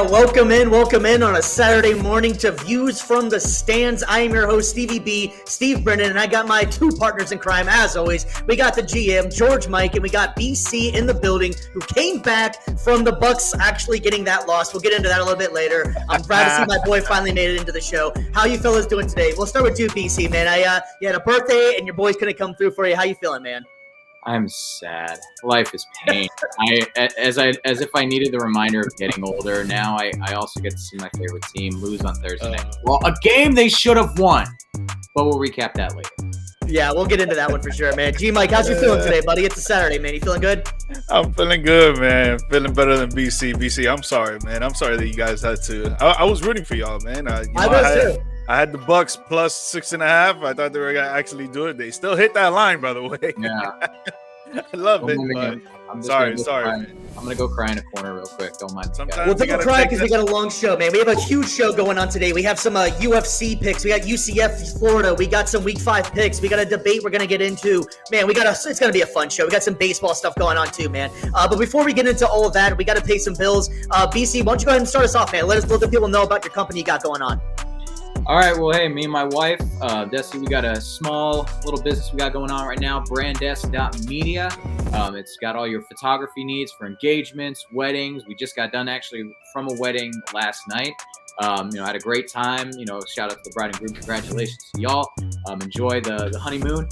Yeah, welcome in on a Saturday morning to Views from the Stands. I am your host, Stevie B, Steve Brennan, and I got my two partners in crime, as always. We got the GM, George Mike, and we got BC in the building, who came back from the Bucs actually getting that loss. We'll get into that a little bit later. I'm proud to see my boy finally made it into the show. How you fellas doing today? We'll start with you, BC, man. You had a birthday, and your boy's going to come through for you. How you feeling, man? I'm sad. Life is pain. As if I needed the reminder of getting older. Now I also get to see my favorite team lose on Thursday night. Well, a game they should have won, but we'll recap that later. Yeah, we'll get into that one for sure, man. G Mike, how's you feeling today, buddy? It's a Saturday, man. You feeling good? I'm feeling good, man. Feeling better than BC. BC, I'm sorry, man. I'm sorry that you guys had to. I was rooting for y'all, man. I was too. I had the Bucs plus 6.5. I thought they were gonna actually do it. They still hit that line, by the way. Yeah, I love it. But sorry, man. I'm gonna go cry in a corner real quick. Don't mind. Well, don't cry because we got a long show, man. We have a huge show going on today. We have some UFC picks. We got UCF Florida. We got some Week 5 picks. We got a debate we're gonna get into. Man, it's gonna be a fun show. We got some baseball stuff going on too, man. But before we get into all of that, we got to pay some bills. BC, why don't you go ahead and start us off, man? Let the people know about your company you got going on. All right, well, hey, me and my wife, Desi, we got a small little business we got going on right now, branddesk.media. It's got all your photography needs for engagements, weddings. We just got done actually from a wedding last night. Had a great time. Shout out to the bride and groom. Congratulations to y'all. Enjoy the honeymoon.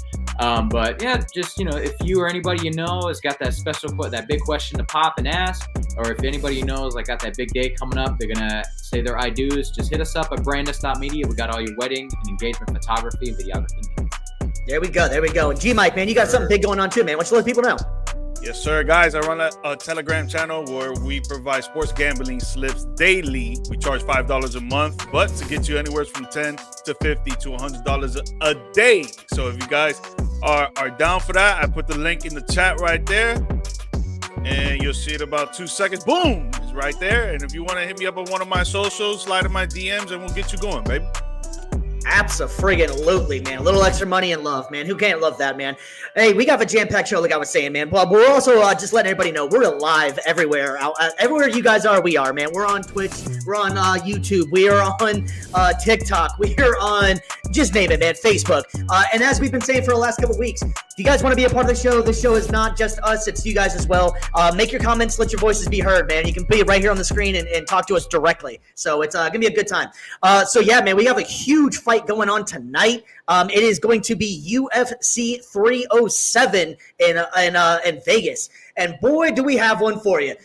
But yeah, just, if you or anybody you know has got that big question to pop and ask, or if anybody you know has got that big day coming up, they're going to say their I do's, just hit us up at branddesk.media. We got all your wedding and engagement photography and videography needs. There we go. And G Mike, man, you got something big going on too, man. Why don't you let people know? Yes, sir, guys. I run a Telegram channel where we provide sports gambling slips daily. We charge $5 a month, but to get you anywhere from $10 to $50 to $100 a day. So if you guys are down for that, I put the link in the chat right there, and you'll see it about 2 seconds. Boom, it's right there. And if you want to hit me up on one of my socials, slide in my DMs, and we'll get you going, baby. Abso-friggin-lutely, man. A little extra money and love, man. Who can't love that, man? Hey, we got a jam-packed show, like I was saying, man. But we're also just letting everybody know we're live everywhere. Everywhere you guys are, we are, man. We're on Twitch. We're on YouTube. We are on TikTok. We are on, just name it, man, Facebook. And as we've been saying for the last couple of weeks, if you guys want to be a part of the show, this show is not just us. It's you guys as well. Make your comments. Let your voices be heard, man. You can be right here on the screen and talk to us directly. So it's going to be a good time. So, yeah, man, we have a huge fight going on tonight. It is going to be UFC 307 in Vegas, and boy, do we have one for you.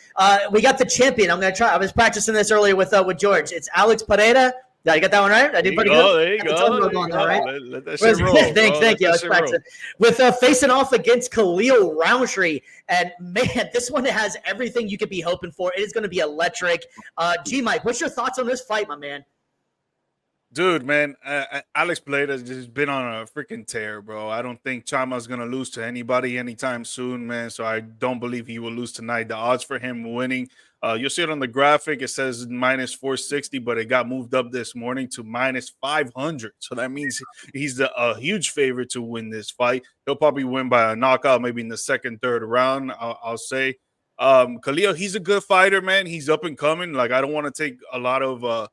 We got the champion. I'm gonna try. I was practicing this earlier with George. It's Alex Pereira. Did I get that one right? I did pretty good. There you go. Right? Let that shit roll. Thank you. I was practicing with facing off against Khalil Rountree, and man, this one has everything you could be hoping for. It is going to be electric. G Mike, what's your thoughts on this fight, my man? Dude, man, Alex Pereira has just been on a freaking tear, bro. I don't think Chama's going to lose to anybody anytime soon, man. So I don't believe he will lose tonight. The odds for him winning, you'll see it on the graphic. It says minus 460, but it got moved up this morning to minus 500. So that means he's a huge favorite to win this fight. He'll probably win by a knockout, maybe in the second, third round, I'll say. Khalil, he's a good fighter, man. He's up and coming. I don't want to take a lot of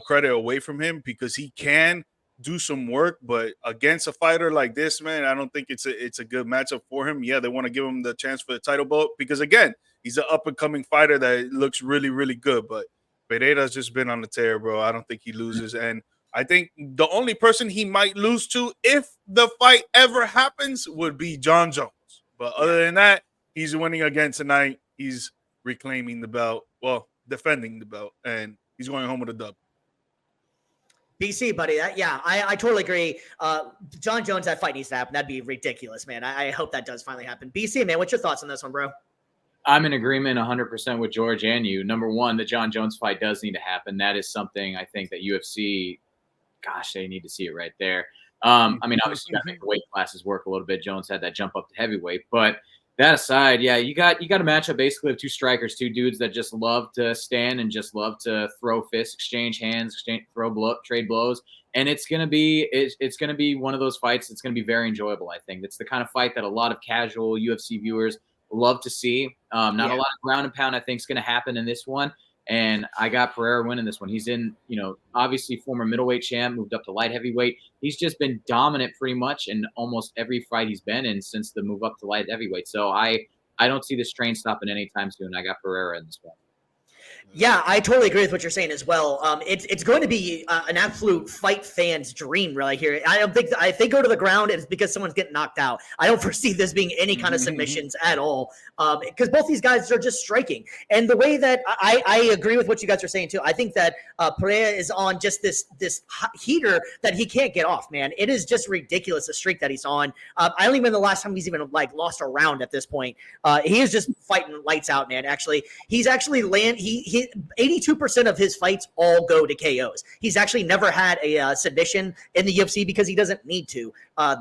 credit away from him because he can do some work, but against a fighter like this, man, I don't think it's a good matchup for him. Yeah, they want to give him the chance for the title belt because, again, he's an up-and-coming fighter that looks really, really good, but Pereira's just been on the tear, bro. I don't think he loses, and I think the only person he might lose to if the fight ever happens would be Jon Jones, but other than that, he's winning again tonight. He's reclaiming the belt, defending the belt, and he's going home with a dub. BC, buddy, I totally agree. Jon Jones, that fight needs to happen. That'd be ridiculous, man. I hope that does finally happen. BC, man, what's your thoughts on this one, bro? I'm in agreement 100% with George and you. Number one, the Jon Jones fight does need to happen. That is something I think that UFC, gosh, they need to see it right there. Obviously, you got to make the weight classes work a little bit. Jones had that jump up to heavyweight, but that aside, yeah, you got a matchup basically of two strikers, two dudes that just love to stand and just love to throw fists, exchange hands, trade blows, and it's gonna be one of those fights that's gonna be very enjoyable. I think it's the kind of fight that a lot of casual UFC viewers love to see. Not a lot of ground and pound, I think, is gonna happen in this one. And I got Pereira winning this one. He's in, obviously former middleweight champ, moved up to light heavyweight. He's just been dominant pretty much in almost every fight he's been in since the move up to light heavyweight. So I don't see this train stopping anytime soon. I got Pereira in this one. Yeah, I totally agree with what you're saying as well. It's going to be an absolute fight fan's dream right here. I don't think if they go to the ground, it's because someone's getting knocked out. I don't foresee this being any kind of submissions at all, because both these guys are just striking. And the way that I agree with what you guys are saying too. I think that Pereira is on just this heater that he can't get off. Man, it is just ridiculous the streak that he's on. I don't even know the last time he's even lost a round at this point. He is just fighting lights out, man. Actually, he's actually 82% of his fights all go to KOs. He's actually never had a submission in the UFC because he doesn't need to.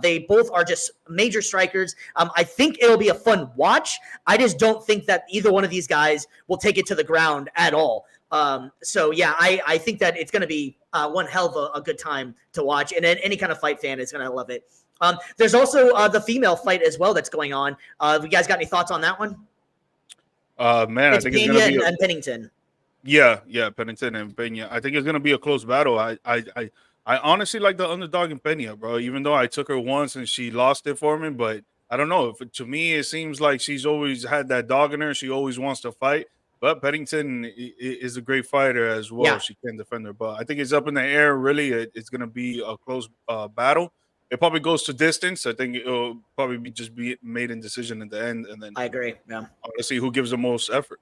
They both are just major strikers. I think it'll be a fun watch. I just don't think that either one of these guys will take it to the ground at all. So yeah, I think that it's going to be one hell of a good time to watch, and any kind of fight fan is going to love it. There's also the female fight as well that's going on. You guys got any thoughts on that one? Man, It's I think Pena it's gonna be and Pennington. Yeah, Pennington and Pena. I think it's gonna be a close battle. I honestly like the underdog in Pena, bro. Even though I took her once and she lost it for me, but I don't know. To me, it seems like she's always had that dog in her. She always wants to fight. But Pennington is a great fighter as well. Yeah. She can defend her. But I think it's up in the air. Really, it's gonna be a close battle. It probably goes to distance. I think it'll probably be made in decision at the end, and then I agree. Yeah. let's see who gives the most effort.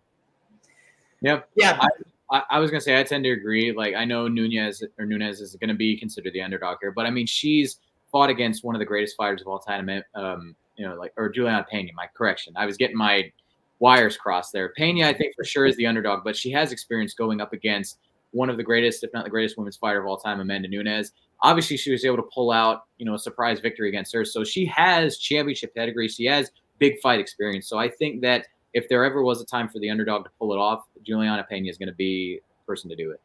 Yep. Yeah. I was gonna say I tend to agree. Like, I know Nunez is gonna be considered the underdog here, but I mean, she's fought against one of the greatest fighters of all time. Or Juliana Pena. My correction. I was getting my wires crossed there. Pena, I think for sure is the underdog, but she has experience going up against one of the greatest, if not the greatest, women's fighter of all time, Amanda Nunes. Obviously, she was able to pull out, a surprise victory against her. So she has championship pedigree. She has big fight experience. So I think that if there ever was a time for the underdog to pull it off, Juliana Pena is going to be the person to do it.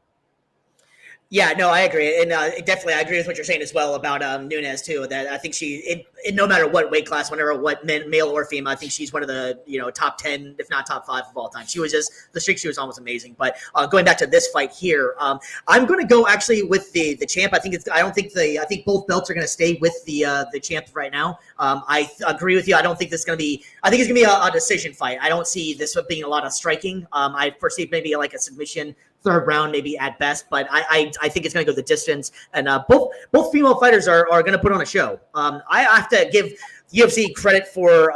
Yeah, no, I agree, and definitely I agree with what you're saying as well about Nunes too. That I think she, no matter what weight class, what male or female, I think she's one of the top 10, if not top 5 of all time. She was just the streak she was on was amazing. But going back to this fight here, I'm going to go actually with the champ. I think both belts are going to stay with the champ right now. I agree with you. I don't think this is going to be. I think it's going to be a decision fight. I don't see this being a lot of striking. I foresee maybe like a submission. Third round, maybe at best, but I think it's going to go the distance. And both female fighters are going to put on a show. I have to give UFC credit for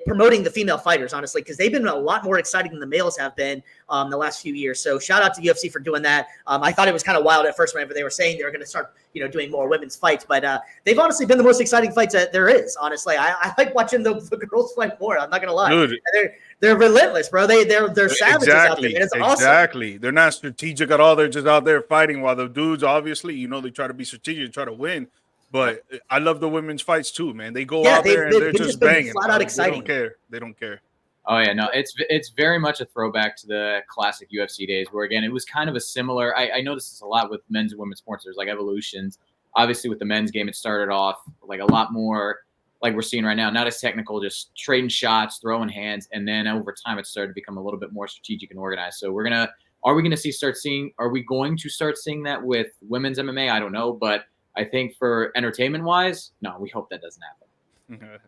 promoting the female fighters, honestly, because they've been a lot more exciting than the males have been the last few years. So shout out to UFC for doing that. I thought it was kind of wild at first whenever they were saying they were going to start doing more women's fights, but they've honestly been the most exciting fights that there is. Honestly, I like watching the girls fight more. I'm not going to lie. Dude. They're relentless, bro. They're savages out there. And it's awesome. Exactly. They're not strategic at all. They're just out there fighting. While the dudes, obviously, they try to be strategic, try to win. But I love the women's fights too, man. They go out there and they're just banging. Flat out exciting. They don't care. Oh yeah, no, it's very much a throwback to the classic UFC days, where again it was kind of a similar. I noticed this a lot with men's and women's sports. There's like evolutions. Obviously, with the men's game, it started off like a lot more. Like we're seeing right now, not as technical, just trading shots, throwing hands, and then over time it started to become a little bit more strategic and organized. So are we going to start seeing that with women's MMA? I don't know, but I think for entertainment wise, no, we hope that doesn't happen.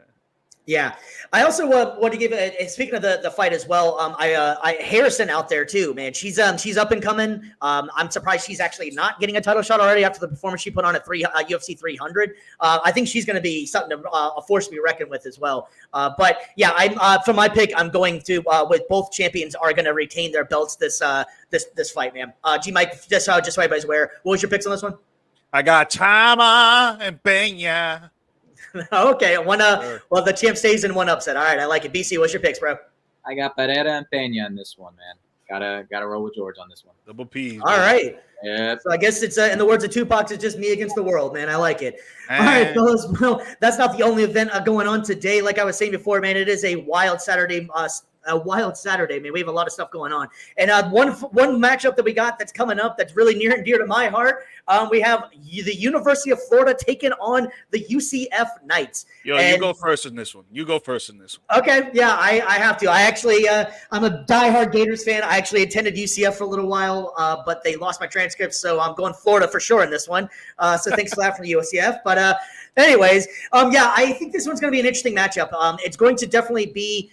Yeah, I also want to give speaking of the fight as well. I Harrison out there too, man. She's up and coming. I'm surprised she's actually not getting a title shot already after the performance she put on at UFC 300. I think she's going to be something a force to be reckoned with as well. But yeah, I'm for my pick, I'm going to with both champions are going to retain their belts this fight, man. G Mike, just so everybody's aware, what was your picks on this one? I got Chama and Pena. Okay, well, the champ stays in one upset. All right, I like it. BC, what's your picks, bro? I got Pereira and Pena on this one, man. Gotta roll with George on this one. Double P. All right. Yeah. So I guess it's in the words of Tupac, it's just me against the world, man. I like it. All right, fellas. Well, that's not the only event going on today. Like I was saying before, man, it is a wild Saturday a wild Saturday, man. We have a lot of stuff going on. And one matchup that we got that's coming up that's really near and dear to my heart, we have the University of Florida taking on the UCF Knights. Yo, you go first in this one. Okay, yeah, I have to. I actually, I'm a diehard Gators fan. I actually attended UCF for a little while, but they lost my transcripts, so I'm going Florida for sure in this one. So thanks for that from the UCF. But anyways, yeah, I think this one's going to be an interesting matchup. It's going to definitely be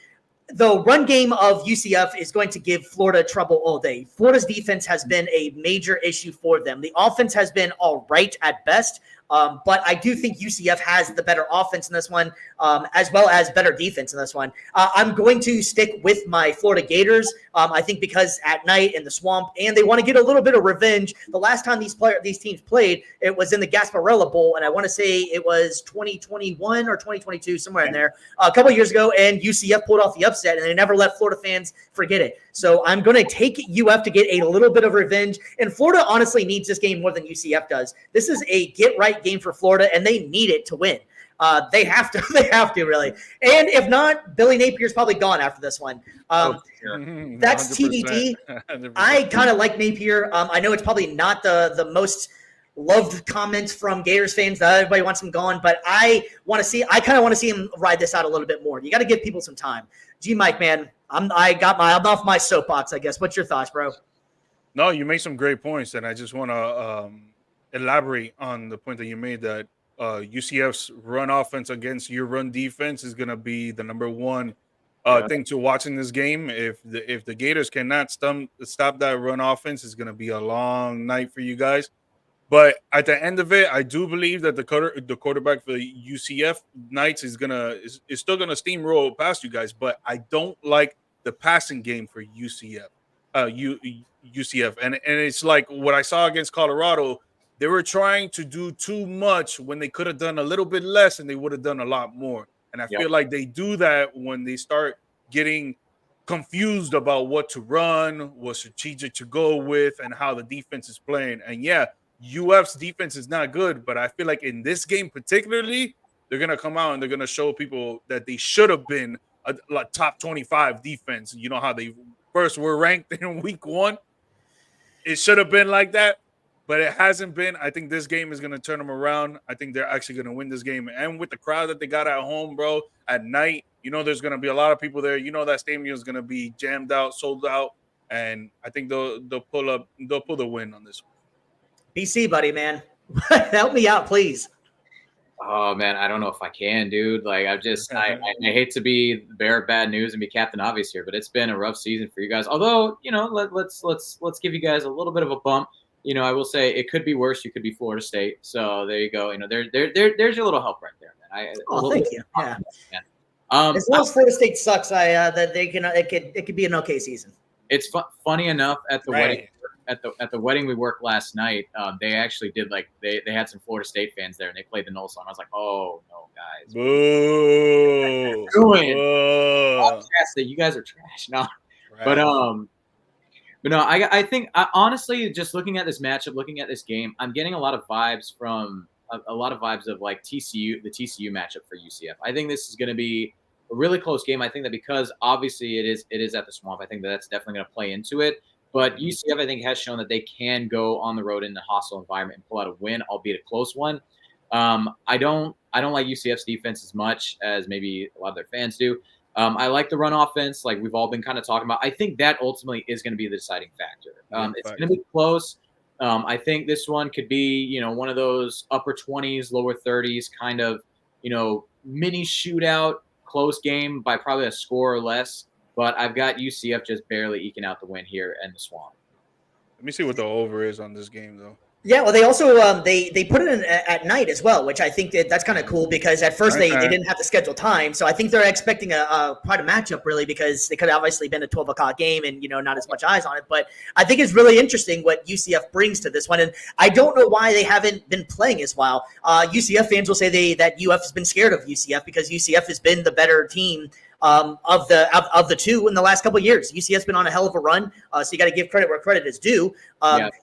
the run game of UCF is going to give Florida trouble all day. Florida's defense has been a major issue for them. The offense has been all right at best. But I do think UCF has the better offense in this one, as well as better defense in this one. I'm going to stick with my Florida Gators. I think because at night in the swamp, and they want to get a little bit of revenge. The last time these teams played, it was in the Gasparilla Bowl, and I want to say it was 2021 or 2022, somewhere in there, a couple of years ago, and UCF pulled off the upset, and they never let Florida fans forget it. So I'm going to take UF to get a little bit of revenge, and Florida honestly needs this game more than UCF does. This is a get-right game for Florida, and they need it to win. They have to. They have to, really. And if not, Billy Napier's probably gone after this one. That's 100%. TBD. 100%. I kind of like Napier. I know it's probably not the most loved comments from Gators fans that everybody wants him gone, but I kind of want to see him ride this out a little bit more. You got to give people some time. G-Mike, man, I'm off my soapbox, I guess. What's your thoughts, bro? No, you made some great points, and I just want to elaborate on the point that you made that UCF's run offense against your run defense is going to be the number one thing to watch in this game. If the Gators cannot stop that run offense, it's going to be a long night for you guys. But at the end of it, I do believe that the quarterback for the UCF Knights is still gonna steamroll past you guys. But I don't like the passing game for UCF. UCF, and it's like what I saw against Colorado. They were trying to do too much when they could have done a little bit less, and they would have done a lot more. And I feel like they do that when they start getting confused about what to run, what strategic to go with, and how the defense is playing. And yeah, UF's defense is not good, but I feel like in this game particularly, they're going to come out and they're going to show people that they should have been a top 25 defense. You know how they first were ranked in week 1? It should have been like that, but it hasn't been. I think this game is going to turn them around. I think they're actually going to win this game. And with the crowd that they got at home, bro, at night, you know there's going to be a lot of people there. You know that stadium is going to be jammed out, sold out, and I think they'll pull the win on this one. BC, buddy, man. Help me out, please. Oh, man, I don't know if I can, dude. Like, I hate to be the bearer of bad news and be Captain Obvious here, but it's been a rough season for you guys. Although, you know, let's give you guys a little bit of a bump. You know, I will say it could be worse. You could be Florida State. So there you go. You know, there's your little help right there, man. Thank you. Yeah. As long as Florida State sucks, that it could be an okay season. It's funny enough at the wedding. At the wedding we worked last night, they actually did they had some Florida State fans there and they played the Noel song. I was like, oh no, guys, boo! That you guys are trash. No, right. But no, I think honestly, just looking at this matchup, looking at this game, I'm getting a lot of vibes from of like TCU, the TCU matchup for UCF. I think this is going to be a really close game. I think that because obviously it is at the Swamp, I think that's definitely going to play into it. But UCF, I think, has shown that they can go on the road in a hostile environment and pull out a win, albeit a close one. I don't like UCF's defense as much as maybe a lot of their fans do. I like the run offense, like we've all been kind of talking about. I think that ultimately is going to be the deciding factor. It's going to be close. I think this one could be, you know, one of those upper 20s, lower 30s kind of, you know, mini shootout, close game by probably a score or less. But I've got UCF just barely eking out the win here in the Swamp. Let me see what the over is on this game, though. Yeah, well, they also they put it in at night as well, which I think that's kind of cool because at first they didn't have to schedule time. So I think they're expecting quite a matchup, really, because it could have obviously been a 12 o'clock game and, you know, not as much eyes on it. But I think it's really interesting what UCF brings to this one. And I don't know why they haven't been playing as well. UCF fans will say that UF has been scared of UCF because UCF has been the better team of the two in the last couple of years. UCF's been on a hell of a run, so you got to give credit where credit is due.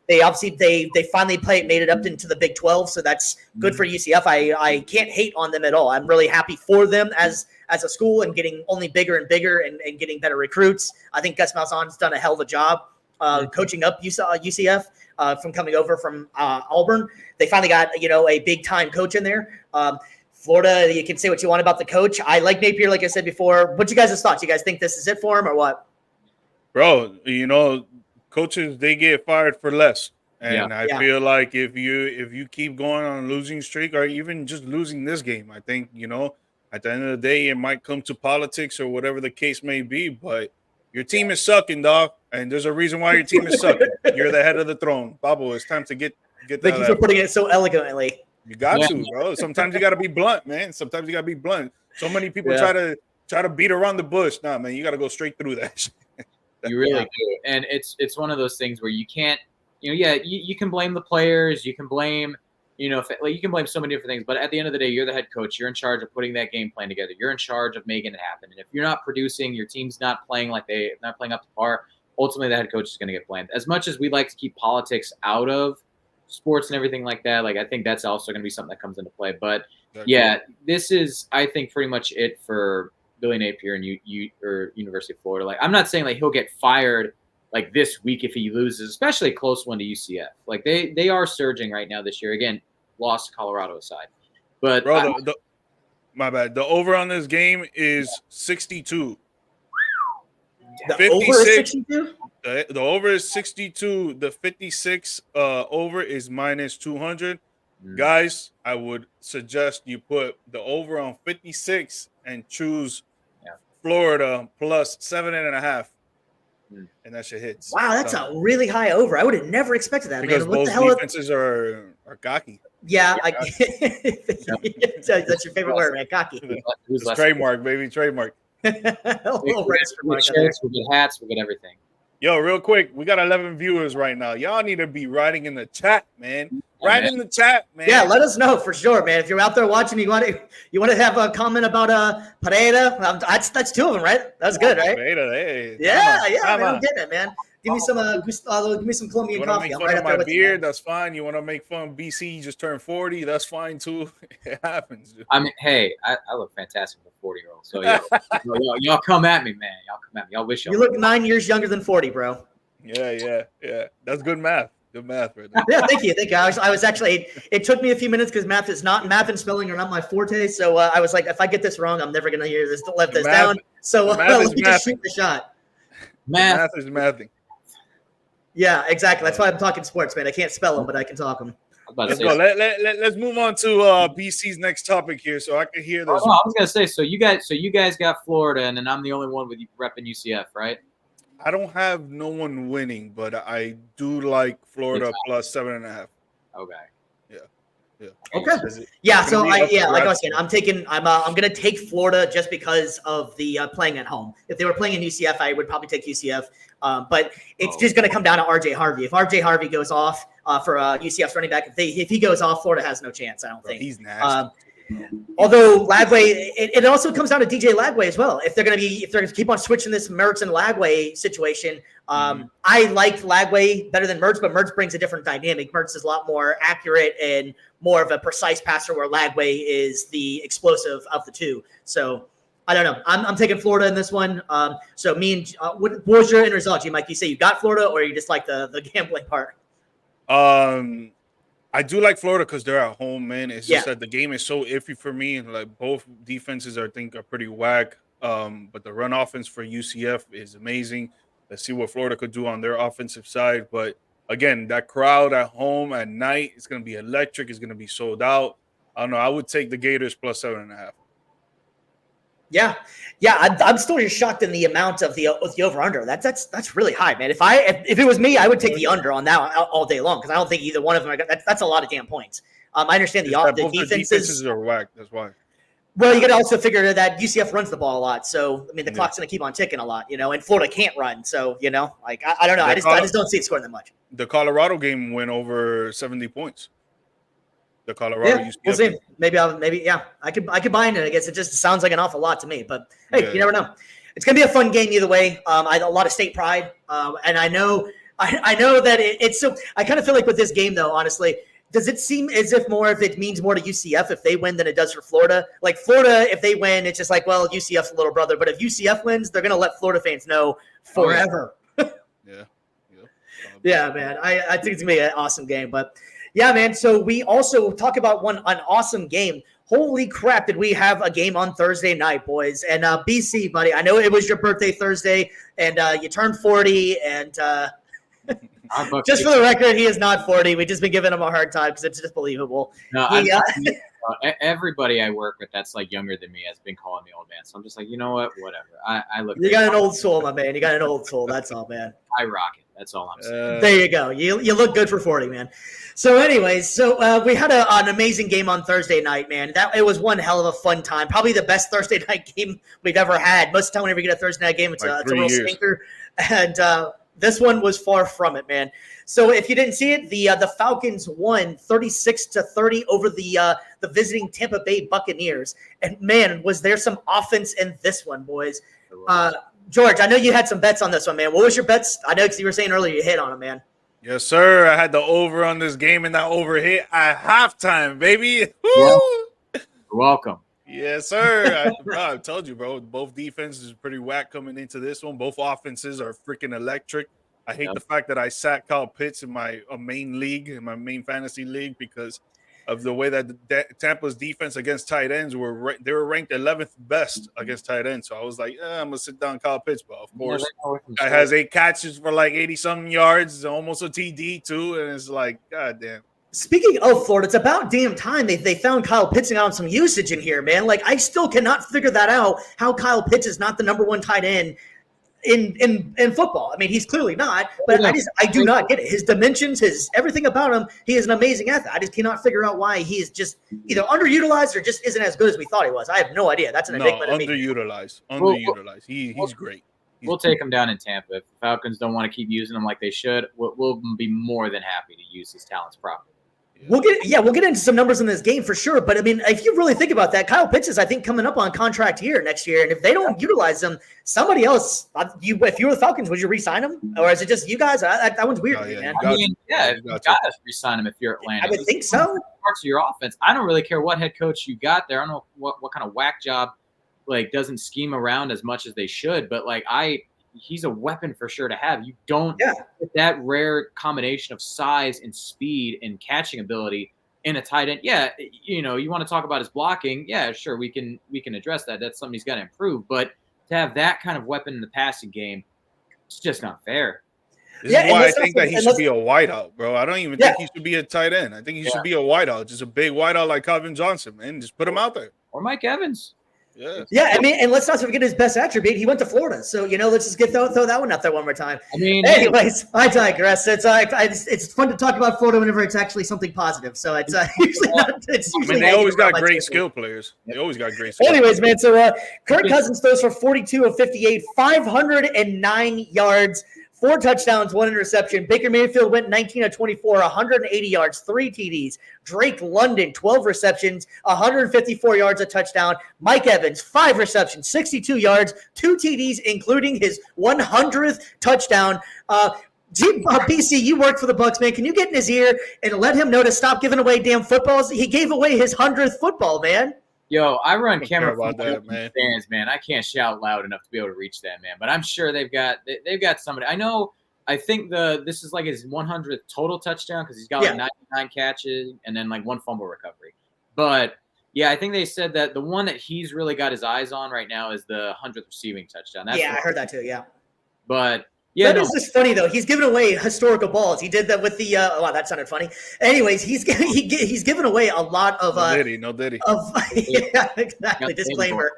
They obviously they finally made it up into the Big 12, so that's good for UCF. I can't hate on them at all. I'm really happy for them as a school and getting only bigger and bigger and getting better recruits. I think Gus Malzahn's done a hell of a job coaching up UCF from coming over from Auburn. They finally got a big time coach in there. Florida, you can say what you want about the coach. I like Napier, like I said before. What's you guys' thoughts? You guys think this is it for him or what? Bro, coaches, they get fired for less. And I feel like if you keep going on a losing streak or even just losing this game, I think, at the end of the day, it might come to politics or whatever the case may be. But your team is sucking, dog. And there's a reason why your team is sucking. You're the head of the throne. Babo, it's time to get that. Thank you for putting it so elegantly. You got to, bro. Sometimes you got to be blunt, man. Sometimes you got to be blunt. So many people try to beat around the bush. Nah, man, you got to go straight through that. You really do. And it's one of those things where you can't, you can blame the players. You can blame, you can blame so many different things. But at the end of the day, you're the head coach. You're in charge of putting that game plan together. You're in charge of making it happen. And if you're not producing, your team's not playing not playing up to par, ultimately the head coach is going to get blamed. As much as we like to keep politics out of sports and everything like that, I think that's also going to be something that comes into play. But this is, I think, pretty much it for Billy Napier and University of Florida. I'm not saying he'll get fired this week if he loses, especially a close one to UCF. They are surging right now this year. Again, lost to Colorado aside. But bro, my bad. The over on this game is 62. The over is 62? The over is 62. The 56 over is minus 200. Guys, I would suggest you put the over on 56 and choose Florida plus 7.5. And that shit hits. Wow, that's a really high over. I would have never expected that, because man. What both the hell defenses are cocky. Yeah, that's your favorite word, man. Cocky. It's trademark, baby. Trademark. We'll get shirts, we'll get hats, we'll get everything. Yo, real quick, we got 11 viewers right now. Y'all need to be writing in the chat, man. Write in the chat, man. Yeah, let us know for sure, man. If you're out there watching, you want to have a comment about Pereira. That's two of them, right? That's good, right? Pereira, hey. Yeah, man, I'm getting it, man. Give me some Gustavo, give me some Colombian coffee. You want to make fun of my beard? That's fine. You want to make fun of BC? Just turned 40. That's fine too. It happens. Dude. I mean, hey, I look fantastic for a 40-year-old. So y'all come at me, man. Y'all come at me. Y'all wish y'all. You look 9 years younger than 40, bro. Yeah. That's good math. Good math, right there. Yeah, thank you. I was actually. It took me a few minutes because math and spelling are not my forte. So I was like, if I get this wrong, I'm never gonna hear this. Let this down. So let me just shoot the shot. Math is mathing. Yeah, exactly. That's why I'm talking sports, man. I can't spell them, but I can talk them. Let's go. Let's move on to BC's next topic here, so I can hear this. I was gonna say, so you guys got Florida, and then I'm the only one with you repping UCF, right? I don't have no one winning, but I do like Florida plus 7.5. Okay. Yeah. Okay. Yeah. So like I was saying, I'm gonna take Florida just because of the playing at home. If they were playing in UCF, I would probably take UCF. But it's just gonna come down to RJ Harvey. If RJ Harvey goes off for UCF's running back, if he goes off, Florida has no chance. I don't think. He's nasty. Although Lagway, it also comes down to DJ Lagway as well. If they're going to keep on switching this Mertz and Lagway situation, I like Lagway better than Mertz, but Mertz brings a different dynamic. Mertz is a lot more accurate and more of a precise passer, where Lagway is the explosive of the two. So I don't know. I'm taking Florida in this one. So me and what was your end result? Mike, you say you got Florida, or you just like the gambling part? I do like Florida because they're at home, man. It's just that the game is so iffy for me. Like both defenses, I think, are pretty whack. But the run offense for UCF is amazing. Let's see what Florida could do on their offensive side. But again, that crowd at home at night is going to be electric. It's going to be sold out. I don't know. I would take the Gators plus 7.5. Yeah. I'm still just shocked in the amount of the over/under. That's really high, man. If it was me, I would take the under on that all day long, because I don't think either one of them that's a lot of damn points. I understand the defenses are whack. That's why. Well, you got to also figure that UCF runs the ball a lot, so I mean the clock's going to keep on ticking a lot, and Florida can't run, so I don't know. I just don't see it scoring that much. The Colorado game went over 70 points. the Colorado Yeah, UCF. we'll see. Maybe I could buy into it. I guess it just sounds like an awful lot to me. But hey, you never know. It's gonna be a fun game either way. A lot of state pride, and I know that it's so. I kind of feel like with this game though, honestly. Does it seem as if it means more to UCF if they win than it does for Florida? Like Florida, if they win, it's just like, well, UCF's a little brother. But if UCF wins, they're going to let Florida fans know forever. Yeah, man. I think it's going to be an awesome game. But, yeah, man, so we also talk about an awesome game. Holy crap, did we have a game on Thursday night, boys. And BC, buddy, I know it was your birthday Thursday, and you turned 40, and just for the record, he is not 40. We've just been giving him a hard time because it's just believable. No, everybody I work with that's like younger than me has been calling me old man. So I'm just like, you know what? Whatever. I look. You got an old soul, my man. You got an old soul. That's all, man. I rock it. That's all I'm saying. There you go. You look good for 40, man. So anyways, we had an amazing game on Thursday night, man. It was one hell of a fun time. Probably the best Thursday night game we've ever had. Most of the time whenever we get a Thursday night game, it's a real stinker. And this one was far from it, man. So if you didn't see it, the Falcons won 36-30 over the visiting Tampa Bay Buccaneers. And man, was there some offense in this one, boys. George, I know you had some bets on this one, man. What was your bets? I know because you were saying earlier you hit on them, man. Yes, sir. I had the over on this game, and that over hit at halftime, baby. Well, you're welcome. Yes, sir. I told you, bro. Both defenses are pretty whack coming into this one. Both offenses are freaking electric. I hate the fact that I sat Kyle Pitts in my main league, in my main fantasy league, because of the way that Tampa's defense against tight ends they were ranked 11th best against tight ends. So I was like, I'm gonna sit down Kyle Pitts, but of course, guy has 8 catches for like 80-something yards, almost a TD too, and it's like, god damn. Speaking of Florida, it's about damn time they found Kyle Pitts on some usage in here, man. Like, I still cannot figure that out, how Kyle Pitts is not the number 1 tight end in football. I mean, he's clearly not, but I do not get it. His dimensions, his everything about him, he is an amazing athlete. I just cannot figure out why he is just either underutilized or just isn't as good as we thought he was. I have no idea. That's an enigma to me. Underutilized. He's great. We'll take him down in Tampa. If the Falcons don't want to keep using him like they should, we'll be more than happy to use his talents properly. We'll get into some numbers in this game for sure. But I mean, if you really think about that, Kyle Pitts is, I think, coming up on contract here next year. And if they don't utilize him, somebody else, if you were the Falcons, would you re-sign him? Or is it just you guys? That one's weird to me, man. You got to re-sign him if you're Atlanta. I would think so. Parts of your offense. I don't really care what head coach you got there. I don't know what kind of whack job doesn't scheme around as much as they should. But he's a weapon for sure to have. You don't get that rare combination of size and speed and catching ability in a tight end. Yeah, you want to talk about his blocking. Yeah, sure, we can address that. That's something he's got to improve. But to have that kind of weapon in the passing game, it's just not fair. This is why I think that he should be a wideout, bro. I don't even think he should be a tight end. I think he should be a wideout, just a big wideout like Calvin Johnson, man. Just put him out there. Or Mike Evans. Yeah, I mean, and let's not forget his best attribute. He went to Florida, so let's just throw that one out there one more time. I mean, anyways, I digress. It's fun to talk about Florida whenever it's actually something positive. So it's usually not. They always got great skill players. They always got great. Anyways, man. So Kirk Cousins throws for 42 of 58, 509 yards. 4 touchdowns, 1 interception. Baker Mayfield went 19 of 24, 180 yards, 3 TDs. Drake London, 12 receptions, 154 yards, a touchdown. Mike Evans, 5 receptions, 62 yards, 2 TDs, including his 100th touchdown. BC, you work for the Bucs, man. Can you get in his ear and let him know to stop giving away damn footballs? He gave away his 100th football, man. Yo, I run camera about that, man. Stands, man. I can't shout loud enough to be able to reach that, man. But I'm sure they've got somebody. I think this is like his 100th total touchdown because he's got 99 catches and then 1 fumble recovery. But yeah, I think they said that the one that he's really got his eyes on right now is the 100th receiving touchdown. I heard that too. Yeah, but. Yeah, that is just funny though. He's giving away historical balls. He did that with the. Wow, that sounded funny. Anyways, he's given away a lot of. No diddy. Yeah, exactly. Disclaimer.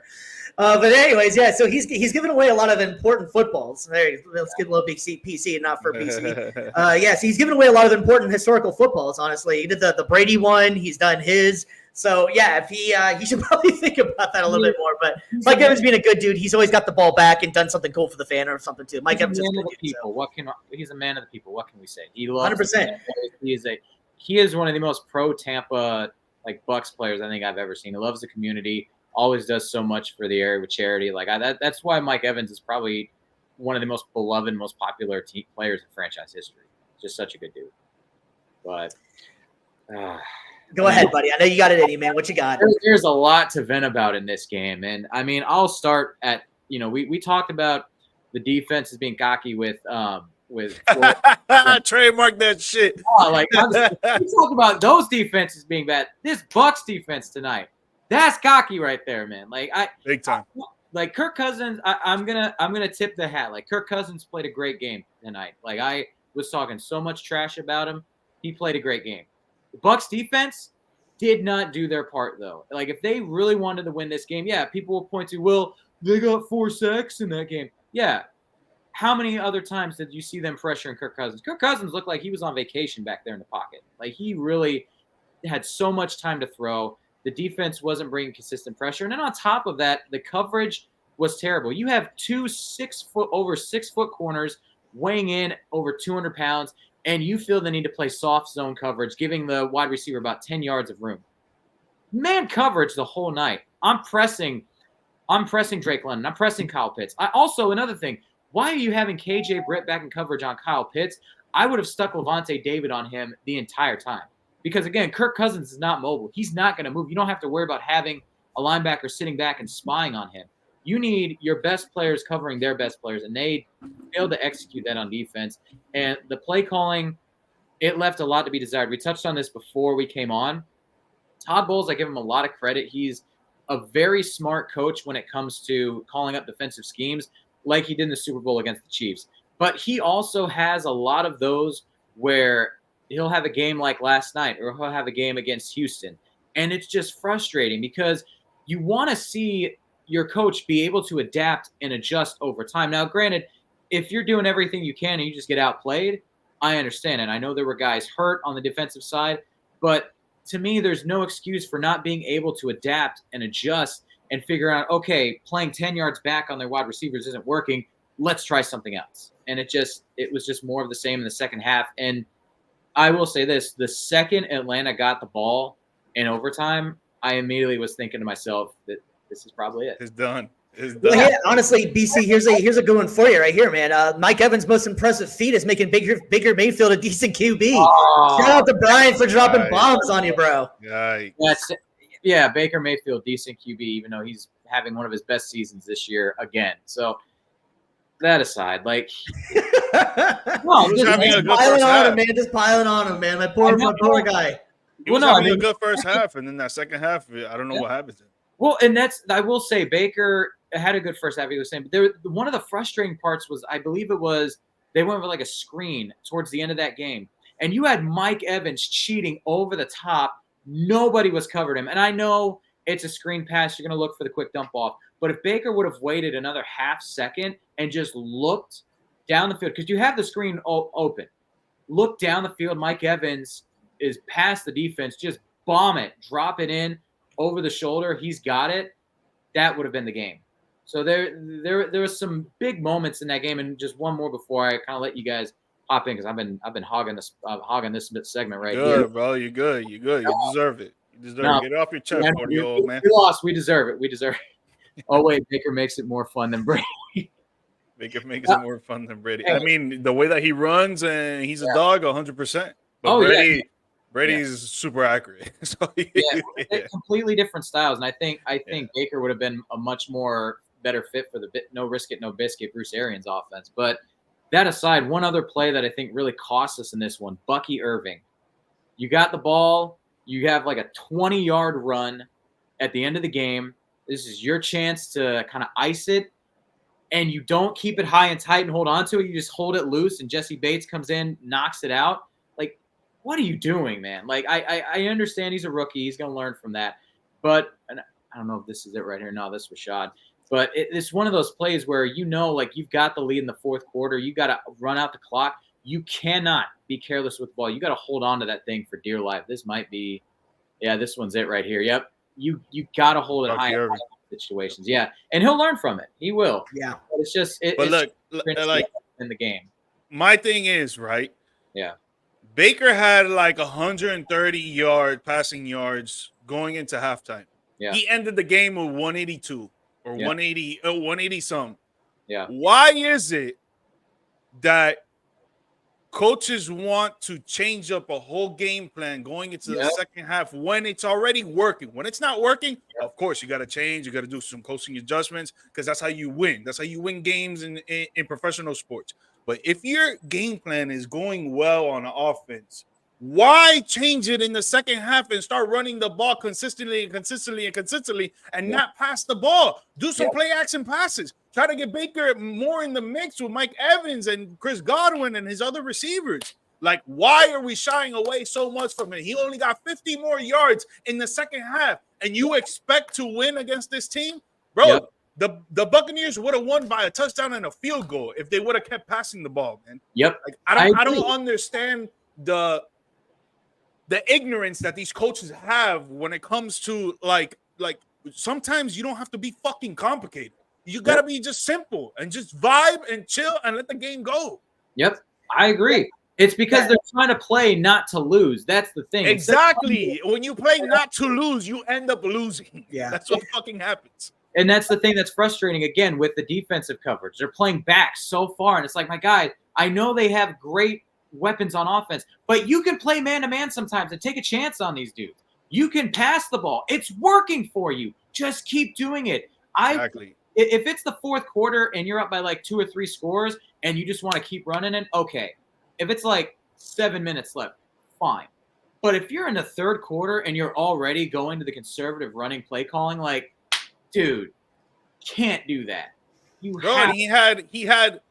But anyways, yeah. So he's given away a lot of important footballs. There, let's get a little big PC and not for BC. So he's given away a lot of important historical footballs. Honestly, he did the Brady one. He's done his. So yeah, if he should probably think about that a little bit more. But Mike Evans being a good dude, he's always got the ball back and done something cool for the fan or something too. Mike Evans is a man of the people. He's a man of the people. What can we say? He loves 100%. He is one of the most pro Tampa like Bucs players I think I've ever seen. He loves the community, always does so much for the area with charity. Like that's why Mike Evans is probably one of the most beloved, most popular team players in franchise history. Just such a good dude. But go ahead, buddy. I know you got it in you, man. What you got? There's a lot to vent about in this game, and I mean, I'll start at we talked about the defense as being cocky with trademark that shit. Like we talk about those defenses being bad. This Bucs defense tonight, that's cocky right there, man. Like big time. Like Kirk Cousins, I'm gonna tip the hat. Like Kirk Cousins played a great game tonight. Like I was talking so much trash about him. He played a great game. The Bucs defense did not do their part though. Like if they really wanted to win this game, yeah, people will point to, well, they got 4 sacks in that game. Yeah. How many other times did you see them pressuring Kirk Cousins? Kirk Cousins looked like he was on vacation back there in the pocket. Like he really had so much time to throw. The defense wasn't bringing consistent pressure. And then on top of that, the coverage was terrible. You have 2 over 6 foot corners weighing in over 200 pounds, and you feel the need to play soft zone coverage, giving the wide receiver about 10 yards of room. Man coverage the whole night. I'm pressing Drake London. I'm pressing Kyle Pitts. Also, another thing, why are you having KJ Britt back in coverage on Kyle Pitts? I would have stuck Levante David on him the entire time. Because, again, Kirk Cousins is not mobile. He's not going to move. You don't have to worry about having a linebacker sitting back and spying on him. You need your best players covering their best players, and they failed to execute that on defense. And the play calling, it left a lot to be desired. We touched on this before we came on. Todd Bowles, I give him a lot of credit. He's a very smart coach when it comes to calling up defensive schemes like he did in the Super Bowl against the Chiefs. But he also has a lot of those where he'll have a game like last night or he'll have a game against Houston. And it's just frustrating because you want to see your coach be able to adapt and adjust over time. Now, granted, if you're doing everything you can and you just get outplayed, I understand. And I know there were guys hurt on the defensive side, but to me, there's no excuse for not being able to adapt and adjust and figure out, okay, playing 10 yards back on their wide receivers isn't working. Let's try something else. And it was just more of the same in the second half. And I will say this, the second Atlanta got the ball in overtime, I immediately was thinking to myself that this is probably it. It's done. It's done. Well, yeah, honestly, BC, here's a good one for you right here, man. Mike Evans' most impressive feat is making Baker Mayfield a decent QB. Shout out to Brian for dropping bombs on you, bro. Yeah, Baker Mayfield, decent QB, even though he's having one of his best seasons this year again. So that aside, like, just piling on him, man. Just piling on him, man. My poor guy. He was having a good first half, and then that second half, I don't know what happened. Well, and I will say, Baker had a good first half. He was saying, but one of the frustrating parts was, I believe it was, they went with like a screen towards the end of that game, and you had Mike Evans cheating over the top. Nobody was covered him, and I know it's a screen pass. You're going to look for the quick dump off, but if Baker would have waited another half second and just looked down the field, because you have the screen open, look down the field. Mike Evans is past the defense. Just bomb it, drop it in. Over the shoulder, he's got it. That would have been the game. So there was some big moments in that game, and just one more before I kind of let you guys hop in because I've been hogging this segment right here. Good, bro. You're good. You deserve it. You deserve it. Get it off your chest, 40-year-old man. We lost. We deserve it. Oh wait, Baker makes it more fun than Brady. Baker makes it more fun than Brady. I mean, the way that he runs and he's a dog, 100%. But Brady's super accurate. So, completely different styles, and I think Baker would have been a much more better fit for the no risk it, no biscuit Bruce Arians offense. But that aside, one other play that I think really cost us in this one, Bucky Irving. You got the ball, you have like a 20-yard run at the end of the game. This is your chance to kind of ice it, and you don't keep it high and tight and hold on to it. You just hold it loose, and Jesse Bates comes in, knocks it out. What are you doing, man? Like, I understand he's a rookie. He's going to learn from that. But and I don't know if this is it right here. No, this was Shad. But it's one of those plays where like you've got the lead in the fourth quarter. You got to run out the clock. You cannot be careless with the ball. You got to hold on to that thing for dear life. This might be this one's it right here. Yep. You got to hold it high in situations. Yeah. And he'll learn from it. He will. Yeah. But it's look, like in the game. My thing is, right? Yeah. Baker had like 130 passing yards going into halftime. Yeah. He ended the game with 182 or Yeah. 180 some. Yeah. Why is it that coaches want to change up a whole game plan going into the second half when it's already working? When it's not working, of course, you got to change. You got to do some coaching adjustments because that's how you win. That's how you win games in professional sports. But if your game plan is going well on offense, why change it in the second half and start running the ball consistently and not pass the ball? Do some play action passes. Try to get Baker more in the mix with Mike Evans and Chris Godwin and his other receivers. Like, why are we shying away so much from it? He only got 50 more yards in the second half, and you expect to win against this team? Bro, the Buccaneers would have won by a touchdown and a field goal if they would have kept passing the ball, man. Like, I don't understand the ignorance that these coaches have when it comes to like sometimes you don't have to be fucking complicated. You got to be just simple and just vibe and chill and let the game go. I agree. It's because they're trying to play not to lose. That's the thing. Exactly. When you play not to lose, you end up losing. Yeah. That's what fucking happens. And that's the thing that's frustrating, again, with the defensive coverage. They're playing back so far, and it's like, my guy, I know they have great weapons on offense, but you can play man-to-man sometimes and take a chance on these dudes. You can pass the ball. It's working for you. Just keep doing it. Exactly. If it's the fourth quarter and you're up by like 2 or 3 scores and you just want to keep running it, okay. If it's like 7 minutes left, fine. But if you're in the third quarter and you're already going to the conservative running play calling, like, dude, can't do that. He had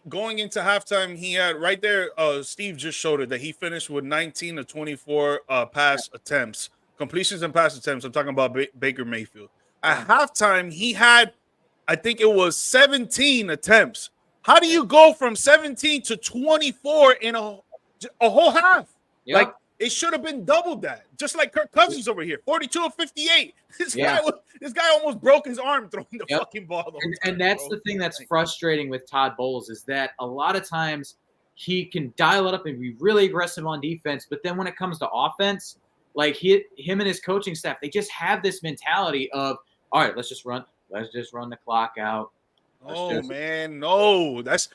going into halftime, he had right there, Steve just showed it, that he finished with 19 to 24 pass attempts, completions and pass attempts. I'm talking about Baker Mayfield. At halftime, he had, I think it was 17 attempts. How do you go from 17 to 24 in a whole half? Like, it should have been double that. Just like Kirk Cousins over here, 42 of 58. This guy almost broke his arm throwing the fucking ball. And that's the thing that's frustrating with Todd Bowles, is that a lot of times he can dial it up and be really aggressive on defense, but then when it comes to offense, like him and his coaching staff, they just have this mentality of, all right, let's just run the clock out. Man, no. That's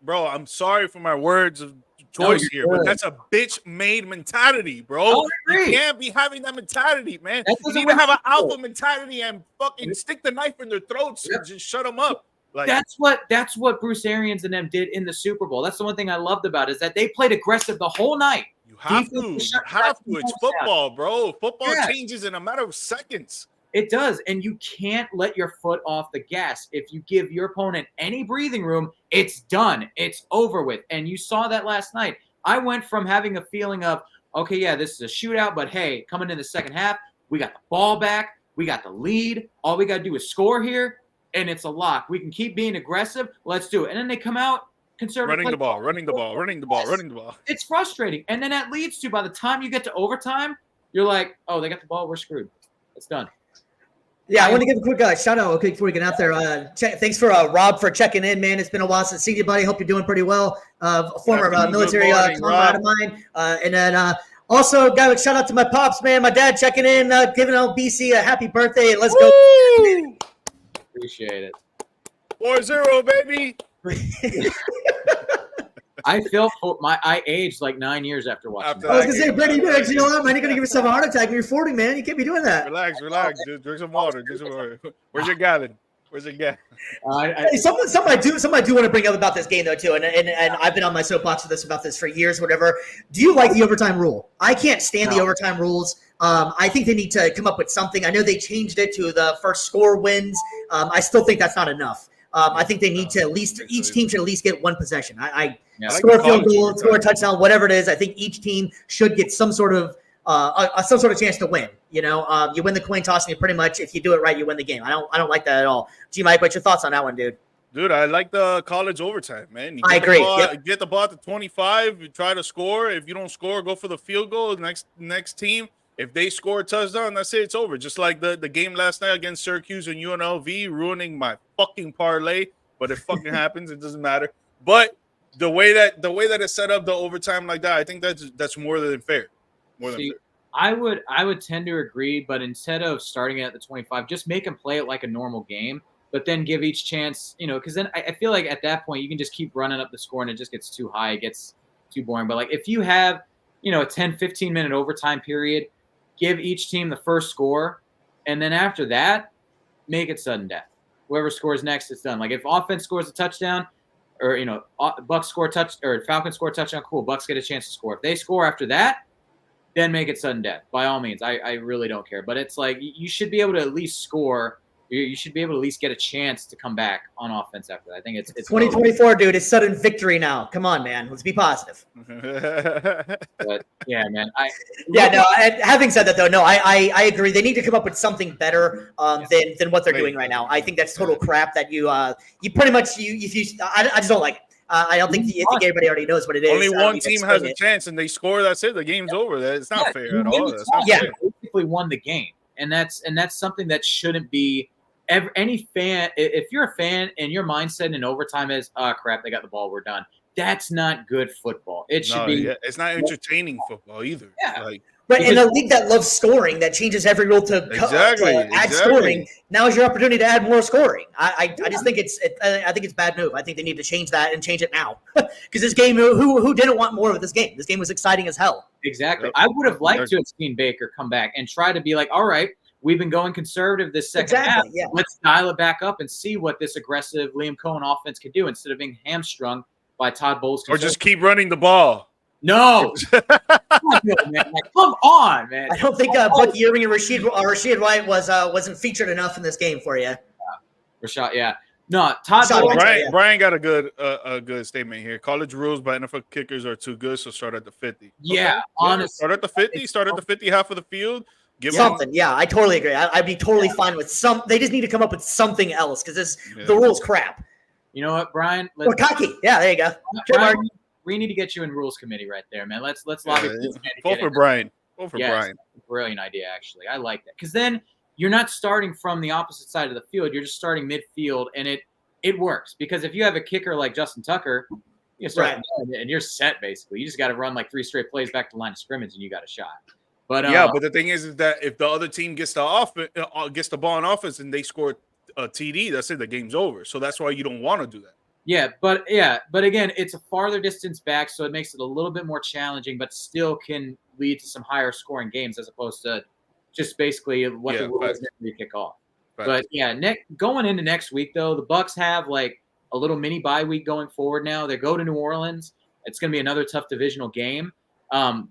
bro, I'm sorry for my words of choice here, but that's a bitch-made mentality, bro. You can't be having that mentality, man. You need to have an alpha mentality and fucking stick the knife in their throats and just shut them up. Like, that's what Bruce Arians and them did in the Super Bowl. That's the one thing I loved about it, is that they played aggressive the whole night. You have to. It's football, bro. Football changes in a matter of seconds. It does, and you can't let your foot off the gas. If you give your opponent any breathing room, it's done. It's over with. And you saw that last night. I went from having a feeling of, okay, yeah, this is a shootout, but hey, coming in the second half, we got the ball back. We got the lead. All we got to do is score here, and it's a lock. We can keep being aggressive. Let's do it. And then they come out conservative. Running the ball. It's frustrating. And then that leads to, by the time you get to overtime, you're like, oh, they got the ball. We're screwed. It's done. Yeah, I want to give a quick shout out before we get out there. Thanks for Rob for checking in, man. It's been a while since seen you, buddy. Hope you're doing pretty well. Former military comrade of mine. And then also, shout out to my pops, man. My dad checking in, giving out BC a happy birthday. And let's go. Appreciate it. 4-0, baby. I aged like 9 years after watching. I was gonna say, Brady, you know what, man? You're gonna give yourself a heart attack when you're 40, man. You can't be doing that. Relax. Drink some water. Where's your gallon? Hey, something I do want to bring up about this game though too, and I've been on my soapbox about this for years, whatever. Do you like the overtime rule? I can't stand the overtime rules. I think they need to come up with something. I know they changed it to the first score wins. I still think that's not enough. I think they need to each team should at least get one possession. Score a field goal, score a touchdown, whatever it is. I think each team should get some sort of chance to win. You win the coin toss, and you pretty much, if you do it right, you win the game. I don't like that at all. G Mike, what's your thoughts on that one, dude? Dude, I like the college overtime, man. I agree. Get the ball at the 25. You try to score. If you don't score, go for the field goal. Next team, if they score a touchdown, that's it. It's over. Just like the game last night against Syracuse and UNLV, ruining my fucking parlay. But it fucking happens. It doesn't matter. But the way that it's set up, the overtime like that, I think that's more than fair. More than fair. I would tend to agree, but instead of starting it at the 25, just make them play it like a normal game, but then give each chance, because then I feel like at that point you can just keep running up the score and it just gets too high, it gets too boring. But like if you have, a 10, 15-minute overtime period, give each team the first score, and then after that, make it sudden death. Whoever scores next, it's done. Like if offense scores a touchdown, or Bucs score or Falcons score a touchdown, cool. Bucs get a chance to score. If they score after that, then make it sudden death. By all means, I really don't care. But it's like you should be able to at least score. You should be able to at least get a chance to come back on offense after that. I think it's 2024, dude. It's sudden victory now. Come on, man. Let's be positive. But yeah, man. Having said that, though, no, I agree. They need to come up with something better than what they're doing right now. I think that's total crap. That you pretty much I just don't like it. I don't think everybody already knows what it is. Only one team has a chance, and they score. That's it. The game's over. It's not fair at all. Basically won the game, and that's something that shouldn't be. Any fan, if you're a fan and your mindset in overtime is, oh crap, they got the ball, we're done. That's not good football. It should be. Yeah, it's not entertaining football either. Yeah. But in a league that loves scoring, that changes every rule to add scoring. Now is your opportunity to add more scoring. I just think it's a bad move. I think they need to change that and change it now. Because this game, who didn't want more of this game? This game was exciting as hell. Exactly. I would have liked to have seen Baker come back and try to be like, all right, we've been going conservative this second half. Yeah. Let's dial it back up and see what this aggressive Liam Cohen offense can do instead of being hamstrung by Todd Bowles. Or just keep running the ball. No. Come on, man. I don't think Bucky Irving and Rashid White wasn't featured enough in this game for you. Rashad, yeah. No, Todd Bowles. Brian got a good statement here. College rules by NFL kickers are too good, so start at the 50. Yeah, honestly. Start at the 50. Start at the 50, half of the field. Give something. Yeah, I totally agree. I'd be totally fine with some. They just need to come up with something else because the rules crap. You know what, Brian? Or cocky. Yeah, there you go. Brian, we need to get you in rules committee right there, man. Let's lobby for this man to Vote for Brian. Vote for Brian. Brilliant idea, actually. I like that because then you're not starting from the opposite side of the field. You're just starting midfield, and it works because if you have a kicker like Justin Tucker, you start and you're set basically. You just got to run like 3 straight plays back to the line of scrimmage, and you got a shot. But but the thing is that if the other team gets the ball in offense and they score a TD, that's it. The game's over. So that's why you don't want to do that. But again, it's a farther distance back, so it makes it a little bit more challenging, but still can lead to some higher scoring games as opposed to just basically what the rules you kick off. But going into next week though, the Bucs have like a little mini bye week going forward now. They go to New Orleans. It's going to be another tough divisional game.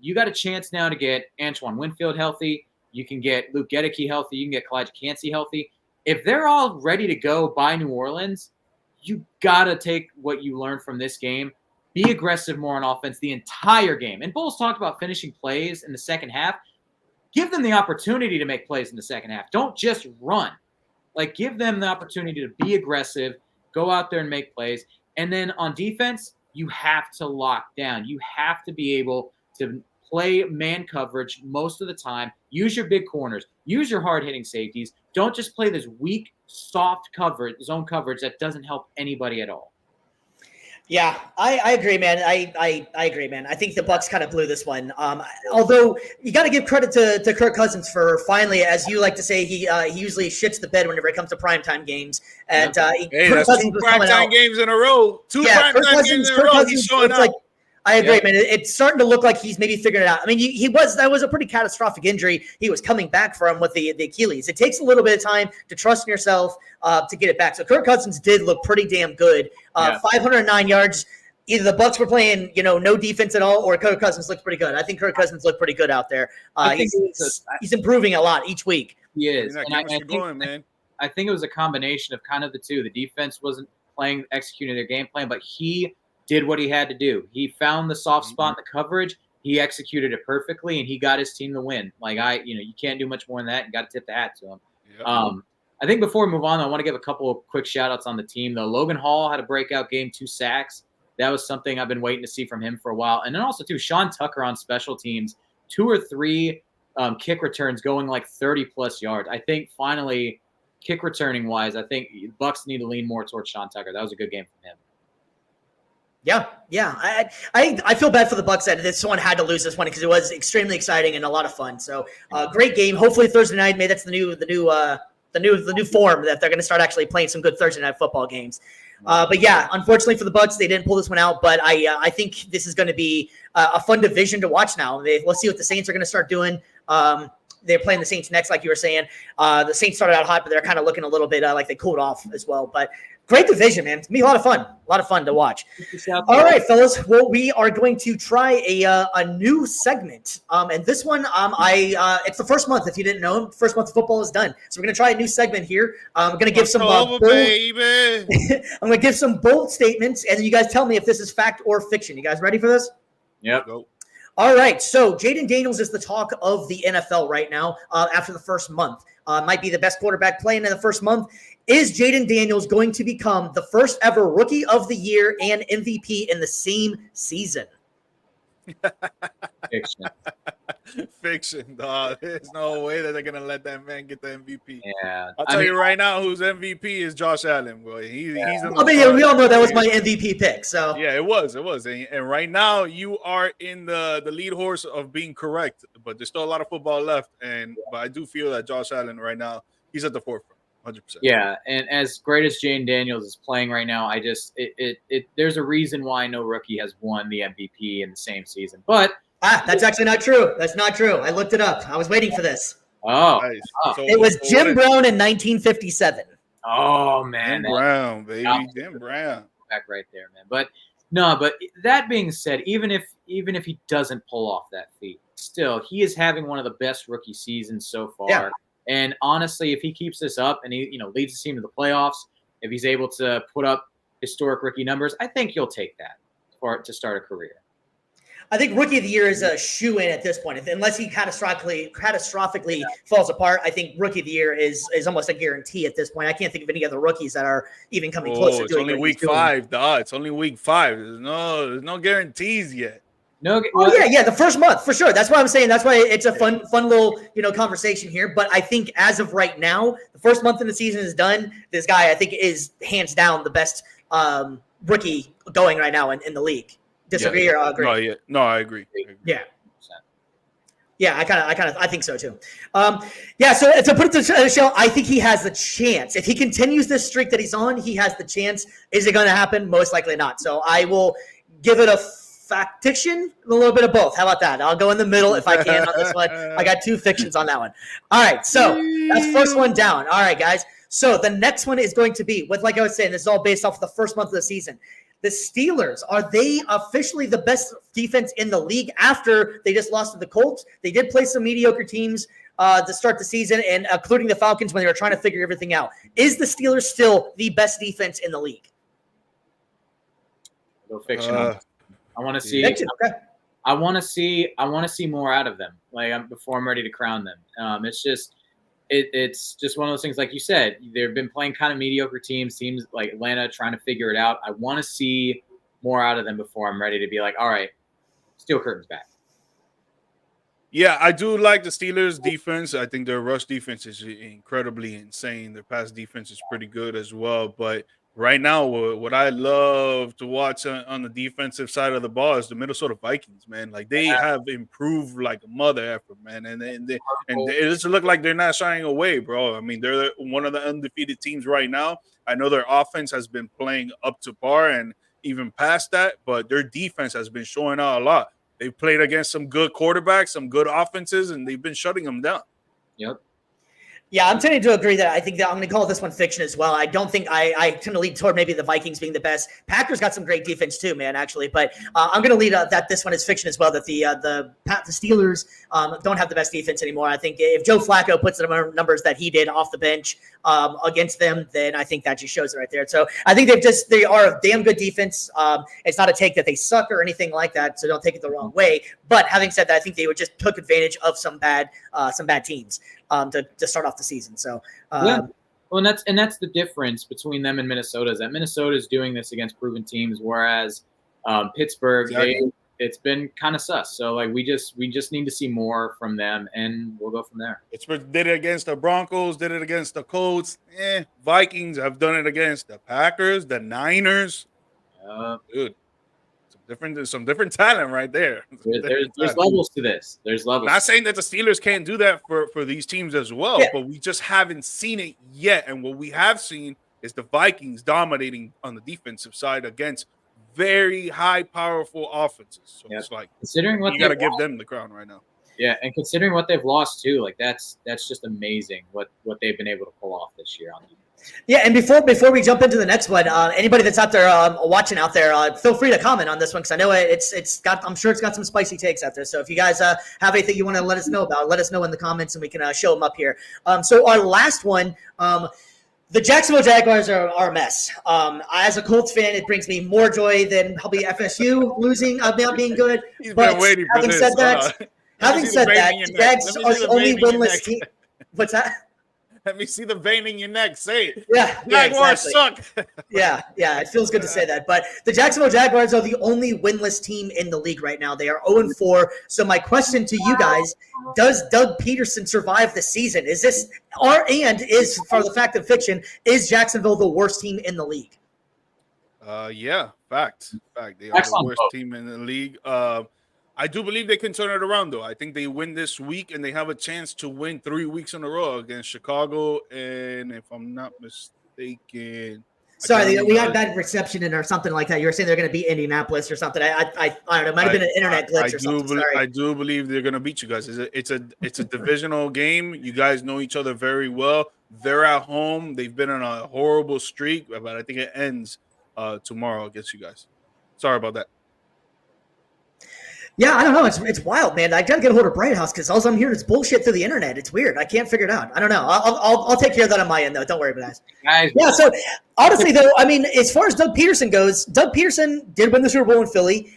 You got a chance now to get Antoine Winfield healthy. You can get Luke Gedeke healthy. You can get Clyde Cansey healthy. If they're all ready to go by New Orleans, you got to take what you learned from this game. Be aggressive more on offense the entire game. And Bowles talked about finishing plays in the second half. Give them the opportunity to make plays in the second half. Don't just run. Like, give them the opportunity to be aggressive, go out there and make plays. And then on defense, you have to lock down. You have to be able to play man coverage most of the time. Use your big corners. Use your hard-hitting safeties. Don't just play this weak, soft zone coverage that doesn't help anybody at all. Yeah, I agree, man. I agree, man. I think the Bucs kind of blew this one. Although you got to give credit to Kirk Cousins for finally, as you like to say, he usually shits the bed whenever it comes to primetime games. And that's 2 primetime games in a row. 2 primetime games in a row. He's showing up. I agree, man. It's starting to look like he's maybe figuring it out. I mean, that was a pretty catastrophic injury he was coming back from with the Achilles. It takes a little bit of time to trust in yourself to get it back. So Kirk Cousins did look pretty damn good. 509 yards. Either the Bucs were playing, no defense at all, or Kirk Cousins looked pretty good. I think Kirk Cousins looked pretty good out there. He's improving a lot each week. He is. And I think it was a combination of kind of the two. The defense wasn't executing their game plan, but he did what he had to do. He found the soft spot in the coverage. He executed it perfectly, and he got his team the win. Like you can't do much more than that. You got to tip the hat to him. Yep. I think before we move on, I want to give a couple of quick shout-outs on the team, though. Logan Hall had a breakout game, 2 sacks. That was something I've been waiting to see from him for a while. And then also, too, Sean Tucker on special teams, 2 or 3 kick returns going like 30-plus yards. I think finally, kick returning-wise, I think Bucs need to lean more towards Sean Tucker. That was a good game from him. Yeah. I feel bad for the Bucs that this one had to lose this one because it was extremely exciting and a lot of fun. So great game. Hopefully Thursday night. Maybe that's the new form that they're going to start actually playing some good Thursday night football games. But yeah, unfortunately for the Bucs, they didn't pull this one out. But I think this is going to be a fun division to watch now. Let's see what the Saints are going to start doing. They're playing the Saints next, like you were saying. The Saints started out hot, but they're kind of looking a little bit like they cooled off as well. But great division, man. It's going to be a lot of fun to watch. All right, fellas. Well, we are going to try a new segment. And this one, it's the first month. If you didn't know, first month of football is done. So we're going to try a new segment here. I'm going to give some bold, I'm going to give some bold statements, and you guys tell me if this is fact or fiction. You guys ready for this? Yep. Go. All right, so Jaden Daniels is the talk of the NFL right now after the first month. Might be the best quarterback playing in the first month. Is Jaden Daniels going to become the first ever Rookie of the Year and MVP in the same season? Fiction. Fiction, dog. There's no way that they're gonna let that man get the MVP. Yeah. I'll tell you right now, whose MVP is Josh Allen, boy. He's in the I mean, we all know that was my MVP pick. So yeah, it was. And right now, you are in the lead horse of being correct, but there's still a lot of football left. But I do feel that Josh Allen right now, he's at the forefront, 100%. Yeah, and as great as Jaden Daniels is playing right now, I just there's a reason why no rookie has won the MVP in the same season. But that's actually not true. That's not true. I looked it up. I was waiting for this. Nice. So, it was Jim Brown in 1957. Oh man, Jim Brown, baby, Jim Brown, back right there, man. But no, but that being said, even if he doesn't pull off that feat, still he is having one of the best rookie seasons so far. Yeah. And honestly, if he keeps this up and he leads his team to the playoffs, if he's able to put up historic rookie numbers, I think he'll take that to start a career. I think Rookie of the Year is a shoe-in at this point. Unless he catastrophically falls apart, I think Rookie of the Year is almost a guarantee at this point. I can't think of any other rookies that are even coming close to doing it. It's only week 5, dog. It's only week 5. There's no guarantees yet. Yeah, the first month for sure. That's why I'm saying. That's why it's a fun little conversation here. But I think as of right now, the first month of the season is done. This guy, I think, is hands down the best rookie going right now in the league. Disagree or agree? No, I agree. Yeah, I think so too. So to put it to the show, I think he has the chance. If he continues this streak that he's on, he has the chance. Is it going to happen? Most likely not. So I will give it a faction, a little bit of both. How about that? I'll go in the middle if I can on this one. I got 2 fictions on that one. All right, so that's first one down. All right, guys. So the next one is going to be, like I was saying, this is all based off of the first month of the season. The Steelers, are they officially the best defense in the league after they just lost to the Colts? They did play some mediocre teams to start the season, and including the Falcons when they were trying to figure everything out. Is the Steelers still the best defense in the league? No fiction. I want to see. Fiction, okay. I want to see more out of them. Before I'm ready to crown them. It's just one of those things, like you said, they've been playing kind of mediocre teams like Atlanta trying to figure it out. I want to see more out of them before I'm ready to be like, all right, Steel Curtain's back. Yeah, I do like the Steelers' defense. I think their rush defense is incredibly insane. Their pass defense is pretty good as well. But right now, what I love to watch on the defensive side of the ball is the Minnesota Vikings, man. Like, they have improved like a mother effort, man. And it just look like they're not shying away, bro. I mean, they're one of the undefeated teams right now. I know their offense has been playing up to par and even past that, but their defense has been showing out a lot. They've played against some good quarterbacks, some good offenses, and they've been shutting them down. Yep. Yeah, I'm tending to agree that I think that I'm going to call this one fiction as well. I don't think I tend to lead toward maybe the Vikings being the best. Packers got some great defense too, man, actually. But I'm going to lead that this one is fiction as well, that the Steelers don't have the best defense anymore. I think if Joe Flacco puts the numbers that he did off the bench against them, then I think that just shows it right there. So I think they are a damn good defense. It's not a take that they suck or anything like that, so don't take it the wrong way. But having said that, I think they would just took advantage of some bad teams to start off the season. So Well, and that's the difference between them and Minnesota, is that Minnesota is doing this against proven teams, whereas Pittsburgh, it's been kind of sus. So we just need to see more from them, and we'll go from there. Pittsburgh did it against the Broncos, did it against the Colts. Vikings have done it against the Packers, the Niners. Dude. some different talent right there. There's levels to this. There's levels. Not saying that the Steelers can't do that for these teams as well, but we just haven't seen it yet. And what we have seen is the Vikings dominating on the defensive side against very high, powerful offenses. So it's like considering what you got to give them the crown right now. Yeah, and considering what they've lost too, like that's just amazing what they've been able to pull off this year on defense. Yeah, and before we jump into the next one, anybody that's out there watching out there, feel free to comment on this one because I know I'm sure it's got some spicy takes out there. So if you guys have anything you want to let us know about, let us know in the comments and we can show them up here. So our last one, the Jacksonville Jaguars are a mess. As a Colts fan, it brings me more joy than probably FSU losing, not being good. He's but been waiting for having this. said that, the Jags are the only winless team. What's that? Let me see the vein in your neck. Say it. Yeah, Jaguars exactly. suck. yeah, it feels good to say that. But the Jacksonville Jaguars are the only winless team in the league right now. They are 0-4. So my question to you guys, does Doug Peterson survive the season? Is for the fact of fiction, is Jacksonville the worst team in the league? Yeah, fact. They are the worst team in the league. I do believe they can turn it around, though. I think they win this week, and they have a chance to win 3 weeks in a row against Chicago. And if I'm not mistaken, sorry, we got bad reception in or something like that. You were saying they're going to beat Indianapolis or something. I don't know. It might have been an internet glitch or something. Sorry. I do believe they're going to beat you guys. It's a divisional game. You guys know each other very well. They're at home. They've been on a horrible streak, but I think it ends tomorrow against you guys. Sorry about that. Yeah, I don't know. It's wild, man. I gotta get a hold of Bright House because all I'm hearing is bullshit through the internet. It's weird. I can't figure it out. I don't know. I'll take care of that on my end, though. Don't worry about that. Yeah. So honestly, though, I mean, as far as Doug Peterson goes, Doug Peterson did win the Super Bowl in Philly.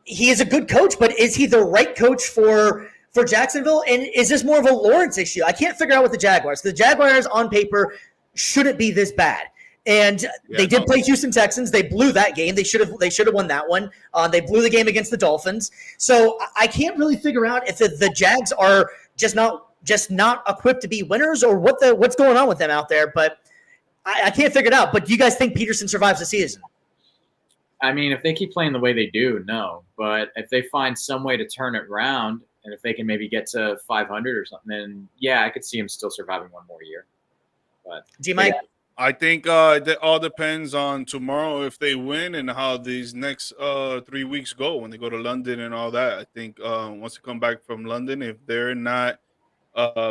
He is a good coach, but is he the right coach for Jacksonville? And is this more of a Lawrence issue? I can't figure out with the Jaguars. The Jaguars on paper shouldn't be this bad. And they did play Houston Texans. They blew that game. They should have won that one. They blew the game against the Dolphins. So I can't really figure out if the Jags are just not equipped to be winners or what's going on with them out there. But I can't figure it out. But do you guys think Peterson survives the season? I mean, if they keep playing the way they do, no. But if they find some way to turn it around, and if they can maybe get to 500 or something, then yeah, I could see him still surviving one more year. But G-Mike? Yeah. I think that all depends on tomorrow if they win and how these next 3 weeks go when they go to London and all that. I think once they come back from London, if they're not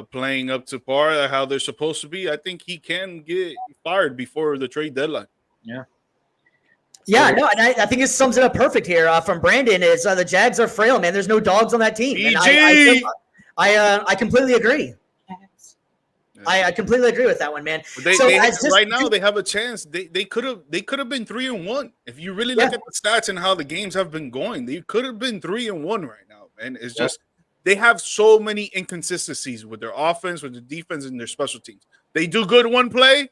playing up to par how they're supposed to be, I think he can get fired before the trade deadline. Yeah. Yeah, no, and I think it sums it up perfect here from Brandon is the Jags are frail, man. There's no dogs on that team. And I completely agree. I completely agree with that one, man. Right now they have a chance. They could have been 3-1 if you really look at the stats and how the games have been going. They could have been 3-1 right now, man. It's just they have so many inconsistencies with their offense, with their defense, and their special teams. They do good one play,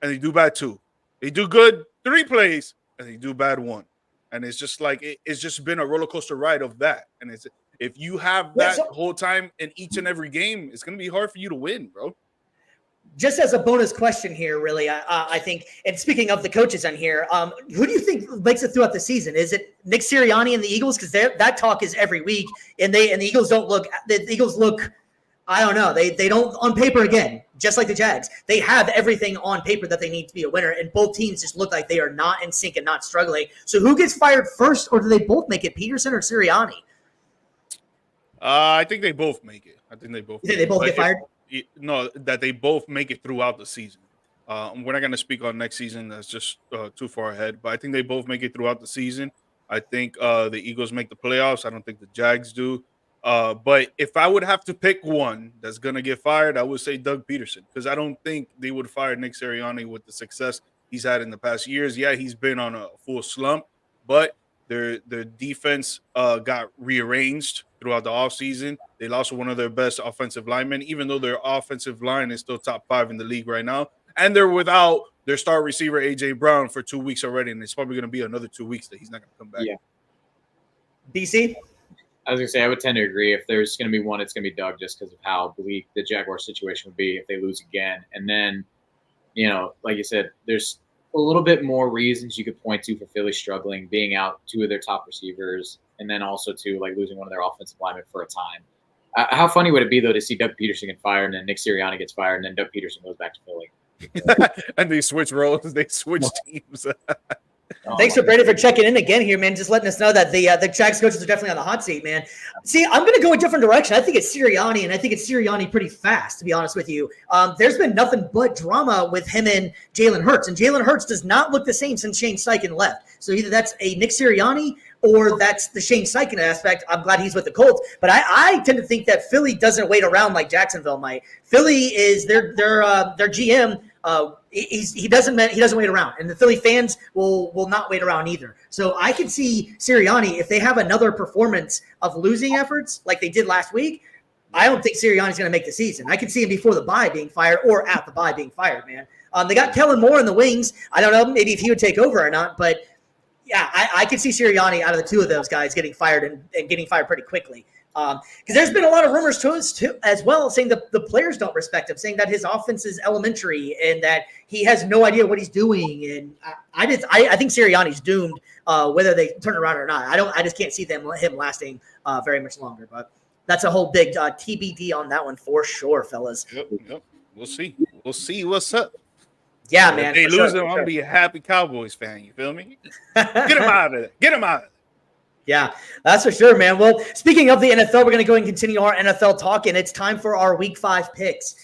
and they do bad two. They do good 3 plays, and they do bad 1. And it's just like it's just been a roller coaster ride of that. And if you have that whole time in each and every game, it's gonna be hard for you to win, bro. Just as a bonus question here, really, I think, and speaking of the coaches on here, who do you think makes it throughout the season? Is it Nick Sirianni and the Eagles? Because that talk is every week, and the Eagles don't look. The Eagles look. I don't know. They don't on paper again, just like the Jags. They have everything on paper that they need to be a winner, and both teams just look like they are not in sync and not struggling. So who gets fired first, or do they both make it, Peterson or Sirianni? I think they both make it. I think they both. You think they both get fired? No, that they both make it throughout the season. We're not going to speak on next season. That's just too far ahead. But I think they both make it throughout the season. I think the Eagles make the playoffs. I don't think the Jags do. But if I would have to pick one that's going to get fired, I would say Doug Peterson because I don't think they would fire Nick Sirianni with the success he's had in the past years. Yeah, he's been on a full slump, but their defense got rearranged throughout the offseason. They lost one of their best offensive linemen, even though their offensive line is still top 5 in the league right now. And they're without their star receiver, A.J. Brown, for 2 weeks already, and it's probably going to be another 2 weeks that he's not going to come back. Yeah. BC? I was going to say, I would tend to agree. If there's going to be one, it's going to be Doug just because of how bleak the Jaguar situation would be if they lose again. And then, like you said, there's a little bit more reasons you could point to for Philly struggling, being out 2 of their top receivers, and then also to like losing one of their offensive linemen for a time. How funny would it be though to see Doug Peterson get fired and then Nick Sirianni gets fired and then Doug Peterson goes back to Philly? And they switch roles. They switch teams. Thanks for Brady for checking in again here, man. Just letting us know that the Jags coaches are definitely on the hot seat, man. See, I'm going to go a different direction. I think it's Sirianni, and I think it's Sirianni pretty fast, to be honest with you. There's been nothing but drama with him and Jalen Hurts, and Jalen Hurts does not look the same since Shane Steichen left. So either that's a Nick Sirianni or that's the Shane Steichen aspect. I'm glad he's with the Colts, but I tend to think that Philly doesn't wait around like Jacksonville might. Philly is their GM. He doesn't wait around, and the Philly fans will not wait around either. So I can see Sirianni, if they have another performance of losing efforts like they did last week, I don't think Sirianni's going to make the season. I can see him before the bye being fired or at the bye being fired, man. They got Kellen Moore in the wings. I don't know maybe if he would take over or not, but yeah, I could see Sirianni out of the 2 of those guys getting fired and getting fired pretty quickly. Because there's been a lot of rumors to us too, as well, saying that the players don't respect him, saying that his offense is elementary and that he has no idea what he's doing. And I think Sirianni's doomed, whether they turn around or not. I just can't see him lasting very much longer. But that's a whole big TBD on that one for sure, fellas. Yep. We'll see. We'll see what's up. Yeah, man. If they lose him, I'm gonna be a happy Cowboys fan. You feel me? Get him out of there. Get him out of there. Yeah, that's for sure, man. Well, speaking of the NFL, we're going to go and continue our NFL talk, and it's time for our Week 5 picks.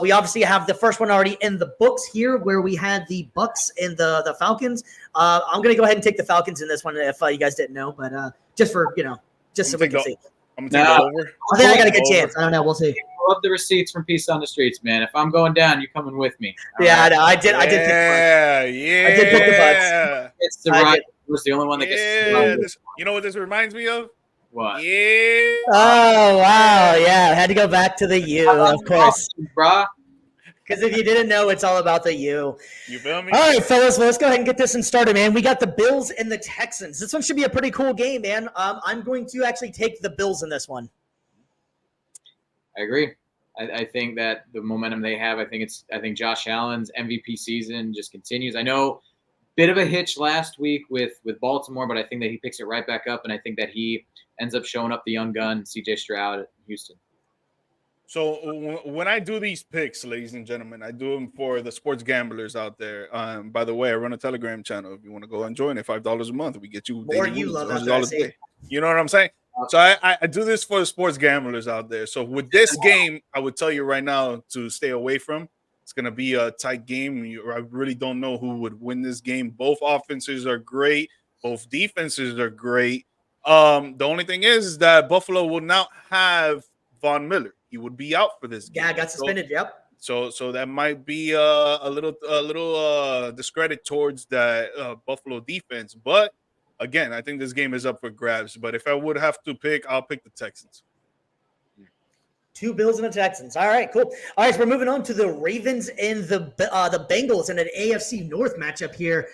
We obviously have the first one already in the books here where we had the Bucs and the Falcons. I'm going to go ahead and take the Falcons in this one if you guys didn't know, but just so we can see. I'm going to take it over. I think I got a good chance. I don't know. We'll see. Love the receipts from Peace on the Streets, man. If I'm going down, you're coming with me. Yeah, no, I did. I did pick the Bucs. It's the right. It was the only one that gets. You know what this reminds me of? What? Yeah. Oh wow, yeah. I had to go back to the U, of course. Bruh. Because if you didn't know, it's all about the U. You feel me? All right, fellas, well, let's go ahead and get this one started, man. We got the Bills and the Texans. This one should be a pretty cool game, man. I'm going to actually take the Bills in this one. I agree. I think that the momentum they have, I think Josh Allen's MVP season just continues. I know bit of a hitch last week with Baltimore, but I think that he picks it right back up, and I think that he ends up showing up the young gun, CJ Stroud at Houston. So when I do these picks, ladies and gentlemen, I do them for the sports gamblers out there. By the way, I run a Telegram channel. If you want to go and join it, $5 a month, we get you more. You love that. You know what I'm saying? So I do this for the sports gamblers out there. So with this game, I would tell you right now to stay away from. It's going to be a tight game. I really don't know who would win this game. Both offenses are great. Both defenses are great. The only thing is that Buffalo will not have Von Miller. He would be out for this game. Yeah, got suspended. Yep. So that might be a little discredit towards that Buffalo defense. But again, I think this game is up for grabs. But if I would have to pick, I'll pick the Texans. 2 Bills and the Texans. All right, cool. All right, so we're moving on to the Ravens and the Bengals in an AFC North matchup here.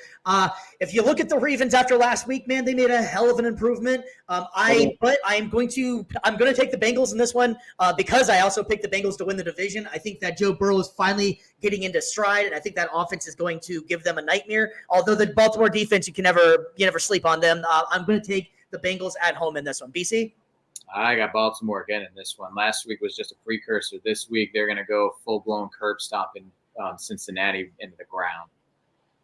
If you look at the Ravens after last week, man, they made a hell of an improvement. But I'm going to take the Bengals in this one because I also picked the Bengals to win the division. I think that Joe Burrow is finally getting into stride, and I think that offense is going to give them a nightmare. Although the Baltimore defense, you never sleep on them. I'm going to take the Bengals at home in this one. BC? I got Baltimore again in this one. Last week was just a precursor. This week, they're going to go full-blown curb stomping Cincinnati into the ground.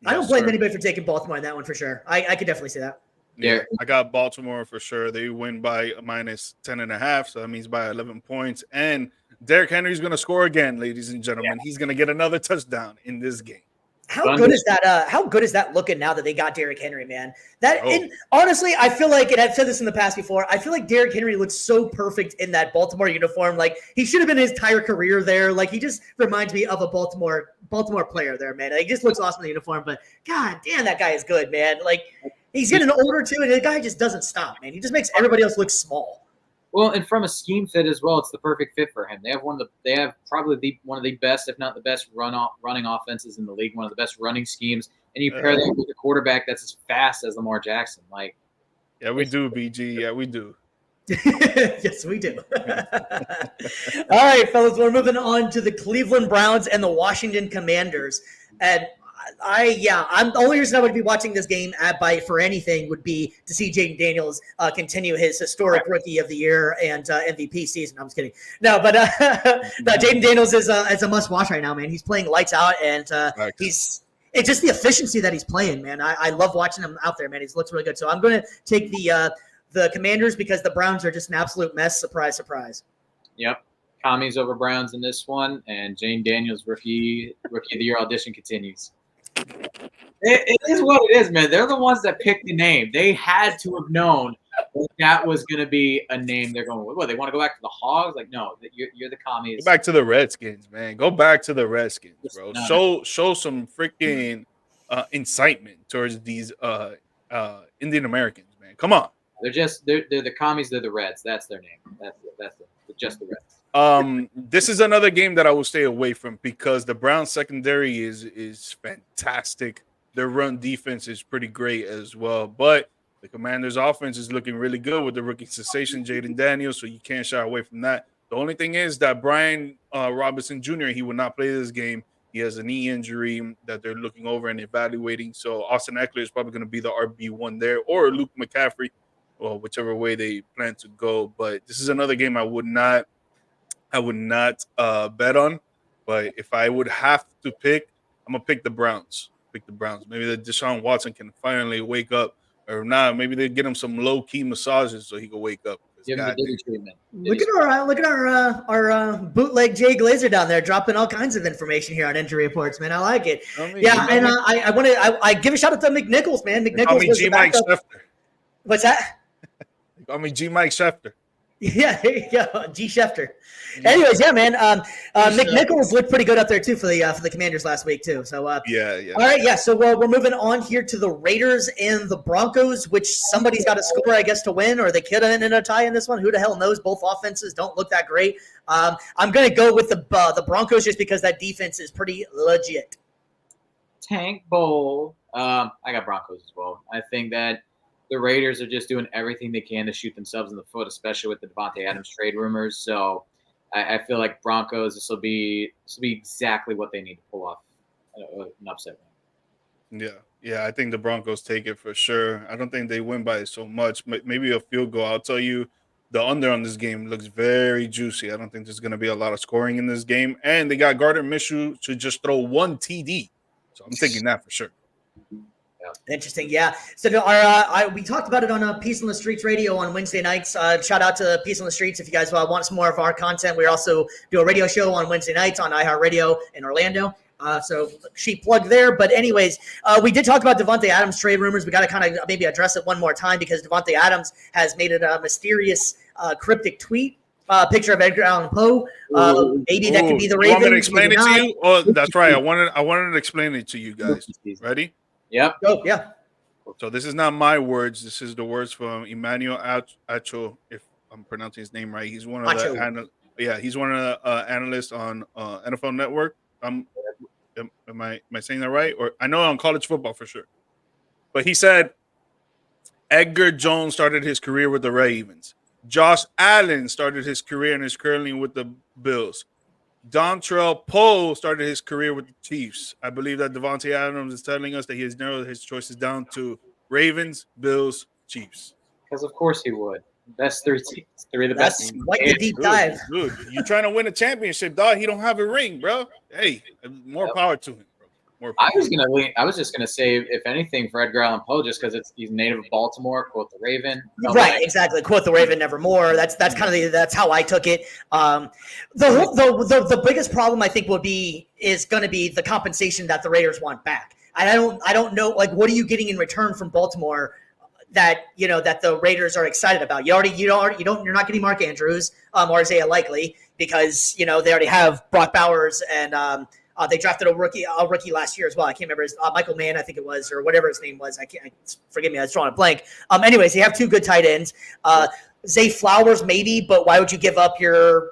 I don't blame anybody for taking Baltimore in that one for sure. I could definitely see that. Yeah, I got Baltimore for sure. They win by minus 10.5, so that means by 11 points. And Derrick Henry's going to score again, ladies and gentlemen. Yeah. He's going to get another touchdown in this game. How good is that? How good is that looking now that they got Derrick Henry, man? And honestly, I feel like, and I've said this in the past before, I feel like Derrick Henry looks so perfect in that Baltimore uniform. Like he should have been his entire career there. Like he just reminds me of a Baltimore player there, man. He just looks awesome in the uniform. But god damn, that guy is good, man. Like he's getting older too, and the guy just doesn't stop, man. He just makes everybody else look small. Well, and from a scheme fit as well, it's the perfect fit for him. They have probably one of the best, if not the best, running offenses in the league. One of the best running schemes, and you pair that with a quarterback that's as fast as Lamar Jackson. Like, yeah, we do, BG. Yeah, we do. Yes, we do. All right, fellas, we're moving on to the Cleveland Browns and the Washington Commanders. And I'm the only reason I would be watching this game for anything would be to see Jaden Daniels continue his historic Rookie of the Year and MVP season. I'm just kidding. No, but no, Jaden Daniels is a must watch right now, man. He's playing lights out, and it's just the efficiency that he's playing, man. I love watching him out there, man. He looks really good. So I'm going to take the Commanders because the Browns are just an absolute mess. Surprise, surprise. Yep. Commies over Browns in this one, and Jane Daniels Rookie of the Year audition continues. It is what it is, man. They're the ones that picked the name. They had to have known that was going to be a name they're going with. What, they want to go back to the Hogs? Like, no, you're the Commies. Go back to the Redskins, man. Go back to the Redskins, bro. Show some freaking incitement towards these Indian Americans, man. Come on. They're the Commies. They're the Reds. That's their name. That's just the Reds. This is another game that I will stay away from because the Browns secondary is fantastic. Their run defense is pretty great as well. But the Commanders offense is looking really good with the rookie sensation, Jaden Daniels, so you can't shy away from that. The only thing is that Brian Robinson Jr., he will not play this game. He has a knee injury that they're looking over and evaluating. So Austin Eckler is probably going to be the RB1 there, or Luke McCaffrey, or whichever way they plan to go. But this is another game I would not bet on, but if I would have to pick, I'm gonna pick the Browns. Maybe the Deshaun Watson can finally wake up, or not. Maybe they get him some low key massages so he can wake up. Give him the Diddy treatment. Look at our bootleg Jay Glazer down there dropping all kinds of information here on injury reports, man. I like it. I give a shout out to McNichols, man. McNichols. G Mike Schefter. What's that? G Mike Schefter. Yeah, there you go, G. Schefter. Anyways, yeah, man. McNichols looked pretty good up there too for the Commanders last week too. So yeah. All right, yeah. So we're moving on here to the Raiders and the Broncos, which somebody's got to score, I guess, to win, or they could end in a tie in this one. Who the hell knows? Both offenses don't look that great. I'm gonna go with the Broncos just because that defense is pretty legit. Tank Bowl. I got Broncos as well. I think that the Raiders are just doing everything they can to shoot themselves in the foot, especially with the Devontae Adams trade rumors. So I feel like Broncos, this will be exactly what they need to pull off an upset win. Yeah, I think the Broncos take it for sure. I don't think they win by so much. Maybe a field goal. I'll tell you, the under on this game looks very juicy. I don't think there's going to be a lot of scoring in this game. And they got Gardner Minshew to just throw one TD. So I'm thinking that for sure. Interesting, yeah. So we talked about it on Peace on the Streets Radio on Wednesday nights. Shout out to Peace on the Streets if you guys want some more of our content. We also do a radio show on Wednesday nights on iHeartRadio in Orlando. So cheap plug there. But anyways, we did talk about Devontae Adams trade rumors. We got to kind of maybe address it one more time because Devontae Adams has made it a mysterious cryptic tweet. Picture of Edgar Allan Poe. Maybe that could be the Ravens. You want me to explain it to you? Oh, that's right. I wanted to explain it to you guys. Ready? Yep. Oh, yeah. So this is not my words. This is the words from Emmanuel Acho, if I'm pronouncing his name right. He's one of he's one of the analysts on NFL Network. Am I saying that right? Or I know on college football for sure. But he said Edgar Jones started his career with the Ravens. Josh Allen started his career and is currently with the Bills. Dontrell Poe started his career with the Chiefs. I believe that Devontae Adams is telling us that he has narrowed his choices down to Ravens, Bills, Chiefs. Because of course he would. Best three teams. Three of the best teams. Quite the deep dive. Dude, you're trying to win a championship, dog. He don't have a ring, bro. Hey, more power to him. I was just gonna say, if anything, for Edgar Allan Poe, just because he's native of Baltimore. Quote the Raven. Right, exactly. Quote the Raven, nevermore. That's kind of that's how I took it. The biggest problem I think is going to be the compensation that the Raiders want back. I don't know. Like, what are you getting in return from Baltimore that the Raiders are excited about? You're not getting Mark Andrews or Isaiah Likely because they already have Brock Bowers and. They drafted a rookie last year as well. I can't remember his Michael Mann, I think it was, or whatever his name was. Forgive me, I was drawing a blank. Anyways, you have two good tight ends. Zay Flowers maybe, but why would you give up your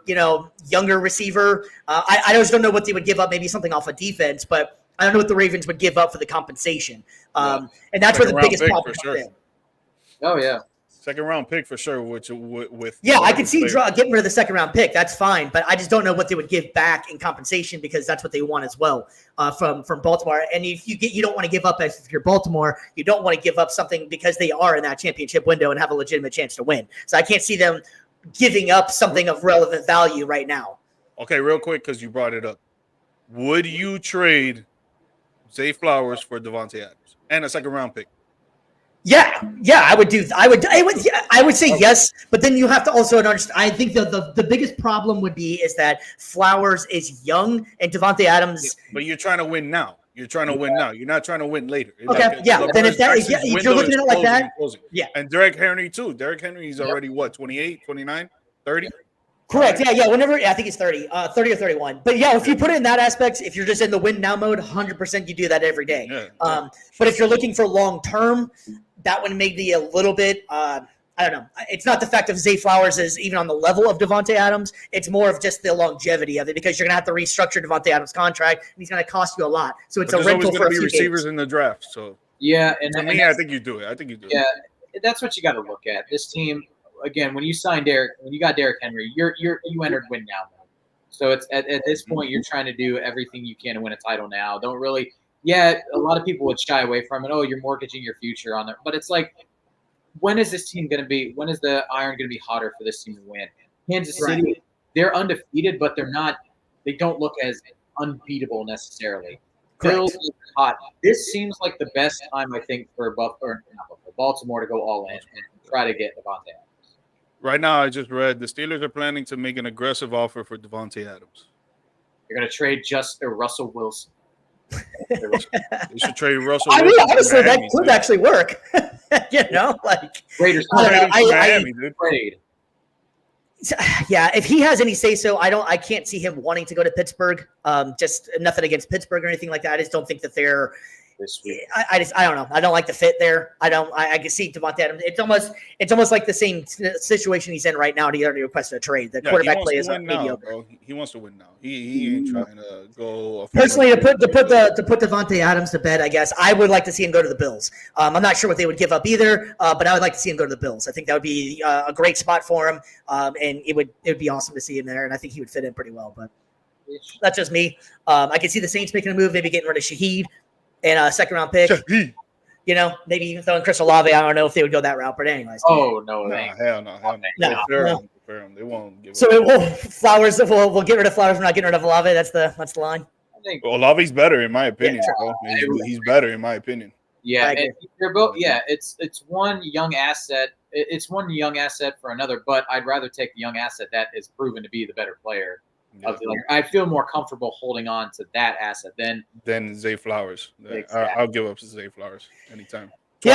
younger receiver? I just don't know what they would give up. Maybe something off of defense, but I don't know what the Ravens would give up for the compensation. And that's where the biggest problem is. Oh yeah. Second round pick for sure. With I can see getting rid of the second round pick. That's fine, but I just don't know what they would give back in compensation because that's what they want as well from Baltimore. And if you don't want to give up as if you're Baltimore, you don't want to give up something because they are in that championship window and have a legitimate chance to win. So I can't see them giving up something of relevant value right now. Okay, real quick because you brought it up. Would you trade Zay Flowers for Davante Adams and a second round pick? Yeah, I would do. I would say yes, but then you have to also understand. I think the biggest problem would be is that Flowers is young and Davante Adams. But you're trying to win now. You're trying to win now. You're not trying to win later. Okay, then if you're looking at it like that, yeah. And Derrick Henry too. Derrick Henry is already what, 28, 29, 30? Correct. Yeah. Whenever I think it's 30 or 31. But yeah, if you put it in that aspect, if you're just in the win now mode, 100% you do that every day. Yeah. But if you're looking for long term, that would make me a little bit. I don't know. It's not the fact of Zay Flowers is even on the level of Davante Adams. It's more of just the longevity of it because you're gonna have to restructure Davante Adams' contract, and he's gonna cost you a lot. So it's a rental for a few receivers games. in the draft. So yeah, I think you do it. Yeah, that's what you got to look at. This team. Again, when you got Derrick Henry, you entered win now mode. So it's at this point you're trying to do everything you can to win a title now. Don't really, a lot of people would shy away from it. Oh, you're mortgaging your future on it. But it's like, when is this team going to be? When is the iron going to be hotter for this team to win? Kansas City, they're undefeated, but they're not. They don't look as unbeatable necessarily. Bills are hot. This seems like the best time I think for Baltimore to go all in and try to get Davante Adams. Right now, I just read the Steelers are planning to make an aggressive offer for Davante Adams. They're going to trade Russell Wilson. They should trade Russell Wilson. I mean, honestly, that could actually work. Raiders. Miami, dude. Trade. Yeah, if he has any say so, I can't see him wanting to go to Pittsburgh. Just nothing against Pittsburgh or anything like that. I just don't think that they're. I don't know. I don't like the fit there. I can see Davante Adams. It's almost like the same situation he's in right now. And he already requested a trade. The quarterback play is mediocre. He wants to win now. He ain't trying to go. Personally, to put Davante Adams to bed, I guess I would like to see him go to the Bills. I'm not sure what they would give up either, but I would like to see him go to the Bills. I think that would be a great spot for him, and it would be awesome to see him there. And I think he would fit in pretty well. But that's just me. I can see the Saints making a move, maybe getting rid of Shaheed. And a second round pick, maybe even throwing Chris Olave. I don't know if they would go that route, but anyways. Oh no, hell no. They won't give. So Flowers. We'll get rid of Flowers. We're not getting rid of Olave. That's the line. I think Olave's better in my opinion. He's better in my opinion. Yeah, they're both. Yeah, it's one young asset. It's one young asset for another, but I'd rather take the young asset that is proven to be the better player. I feel more comfortable holding on to that asset than Zay Flowers. Exactly. I'll give up to Zay Flowers anytime. All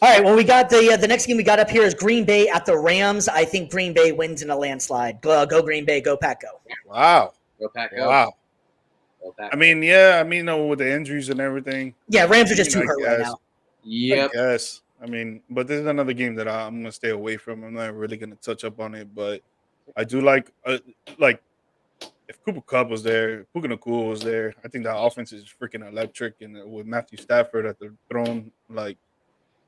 right. Well, we got the next game we got up here is Green Bay at the Rams. I think Green Bay wins in a landslide. Go Green Bay. Go Pack. Go. Wow. Go Pack. Go. Wow. Go Pack. I mean, with the injuries and everything. Yeah, Rams are just too hurt right now. Yep. Yes. I mean, but this is another game that I'm gonna stay away from. I'm not really gonna touch up on it, but. I do like if Cooper Kupp was there, Puka Nacua was there. I think that offense is freaking electric, and with Matthew Stafford at the throne,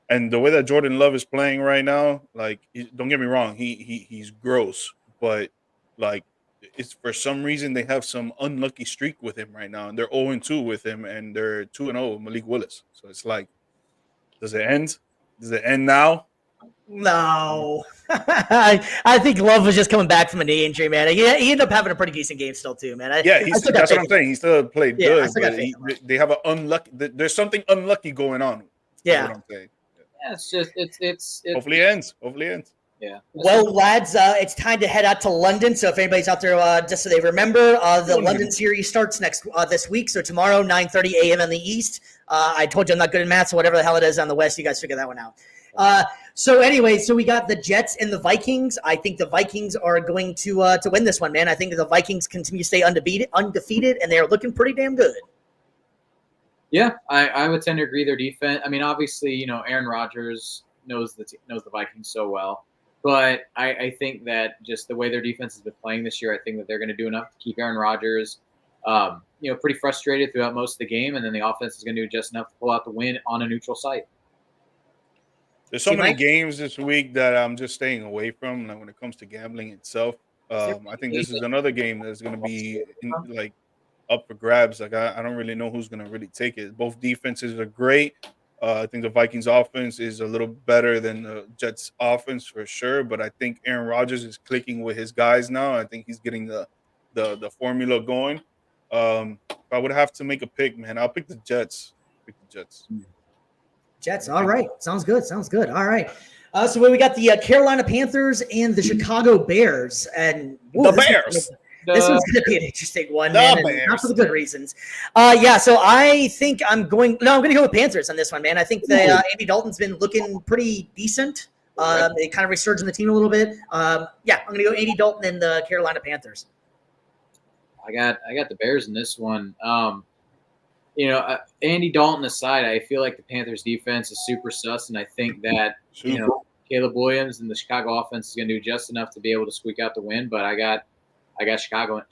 and the way that Jordan Love is playing right now, don't get me wrong, he's gross, but it's for some reason they have some unlucky streak with him right now, and they're 0-2 with him, and they're 2-0 with Malik Willis. So it's does it end? Does it end now? No, I think Love was just coming back from a knee injury, man. He ended up having a pretty decent game still, too, man. That's what I'm saying. He still played good, but they have an unlucky. There's something unlucky going on. Yeah, what I'm saying. Yeah, it's just it's. Hopefully it ends. Yeah. Well, lads, it's time to head out to London. So if anybody's out there, just so they remember, the London series starts this week. So tomorrow, 9:30 a.m. in the East. I told you I'm not good at math, so whatever the hell it is on the West, you guys figure that one out. So we got the Jets and the Vikings. I think the Vikings are going to win this one, man. I think the Vikings continue to stay undefeated, and they are looking pretty damn good. Yeah, I would tend to agree. Their defense. I mean, obviously, Aaron Rodgers knows the Vikings so well, but I think that just the way their defense has been playing this year, I think that they're going to do enough to keep Aaron Rodgers, pretty frustrated throughout most of the game, and then the offense is going to do just enough to pull out the win on a neutral site. There's so See, many Mike? games this week that I'm just staying away from. Like when it comes to gambling itself, I think this is another game that's going to be like up for grabs. Like I don't really know who's going to really take it. Both defenses are great. I think the Vikings offense is a little better than the Jets offense for sure. But I think Aaron Rodgers is clicking with his guys now. I think he's getting the formula going. If I would have to make a pick, man, I'll pick the Jets. Pick the Jets. Jets. All right. Sounds good. Sounds good. All right. So we got the Carolina Panthers and the Chicago Bears. And The Bears. This one's going to be an interesting one, The man, and Bears. not for the good reasons. Yeah, so I think I'm going to go with Panthers on this one, man. I think that Andy Dalton's been looking pretty decent. They kind of resurged in the team a little bit. Yeah, I'm going to go Andy Dalton and the Carolina Panthers. I got the Bears in this one. Andy Dalton aside, I feel like the Panthers defense is super sus, and I think that Caleb Williams and the Chicago offense is going to do just enough to be able to squeak out the win. But I got Chicago in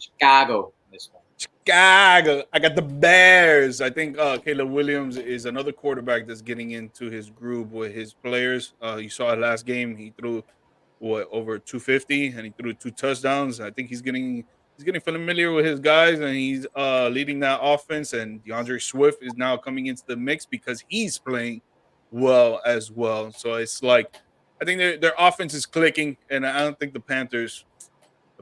this one. Chicago. I got the Bears. I think Caleb Williams is another quarterback that's getting into his groove with his players. You saw it last game. He threw over 250 and he threw 2 touchdowns. I think he's getting familiar with his guys and he's leading that offense. And DeAndre Swift is now coming into the mix because he's playing well as well. So it's like I think their offense is clicking, and I don't think the Panthers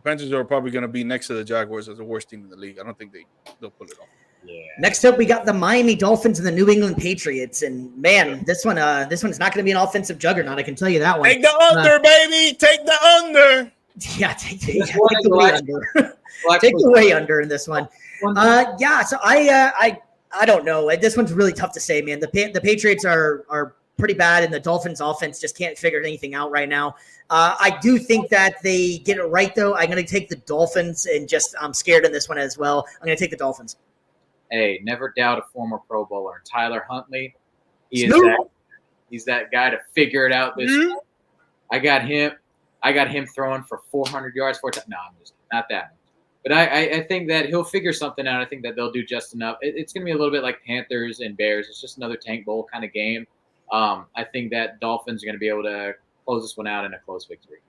are probably going to be next to the Jaguars as the worst team in the league. I don't think they'll pull it off. Yeah. Next up, we got the Miami Dolphins and the New England Patriots. And, man, this one's not going to be an offensive juggernaut. I can tell you that one. Take the under, baby. Take the under. Yeah, take the way under. Take the way under in this one. Yeah, so I don't know. This one's really tough to say, man. The Patriots are pretty bad, and the Dolphins offense just can't figure anything out right now. I do think that they get it right, though. I'm going to take the Dolphins, and I'm scared in this one as well. I'm going to take the Dolphins. Hey, never doubt a former Pro Bowler. Tyler Huntley, he's that guy to figure it out this year. I got him throwing for 400 yards. No, I'm just not that much. But I think that he'll figure something out. I think that they'll do just enough. It's going to be a little bit like Panthers and Bears. It's just another tank bowl kind of game. I think that Dolphins are going to be able to close this one out in a close victory.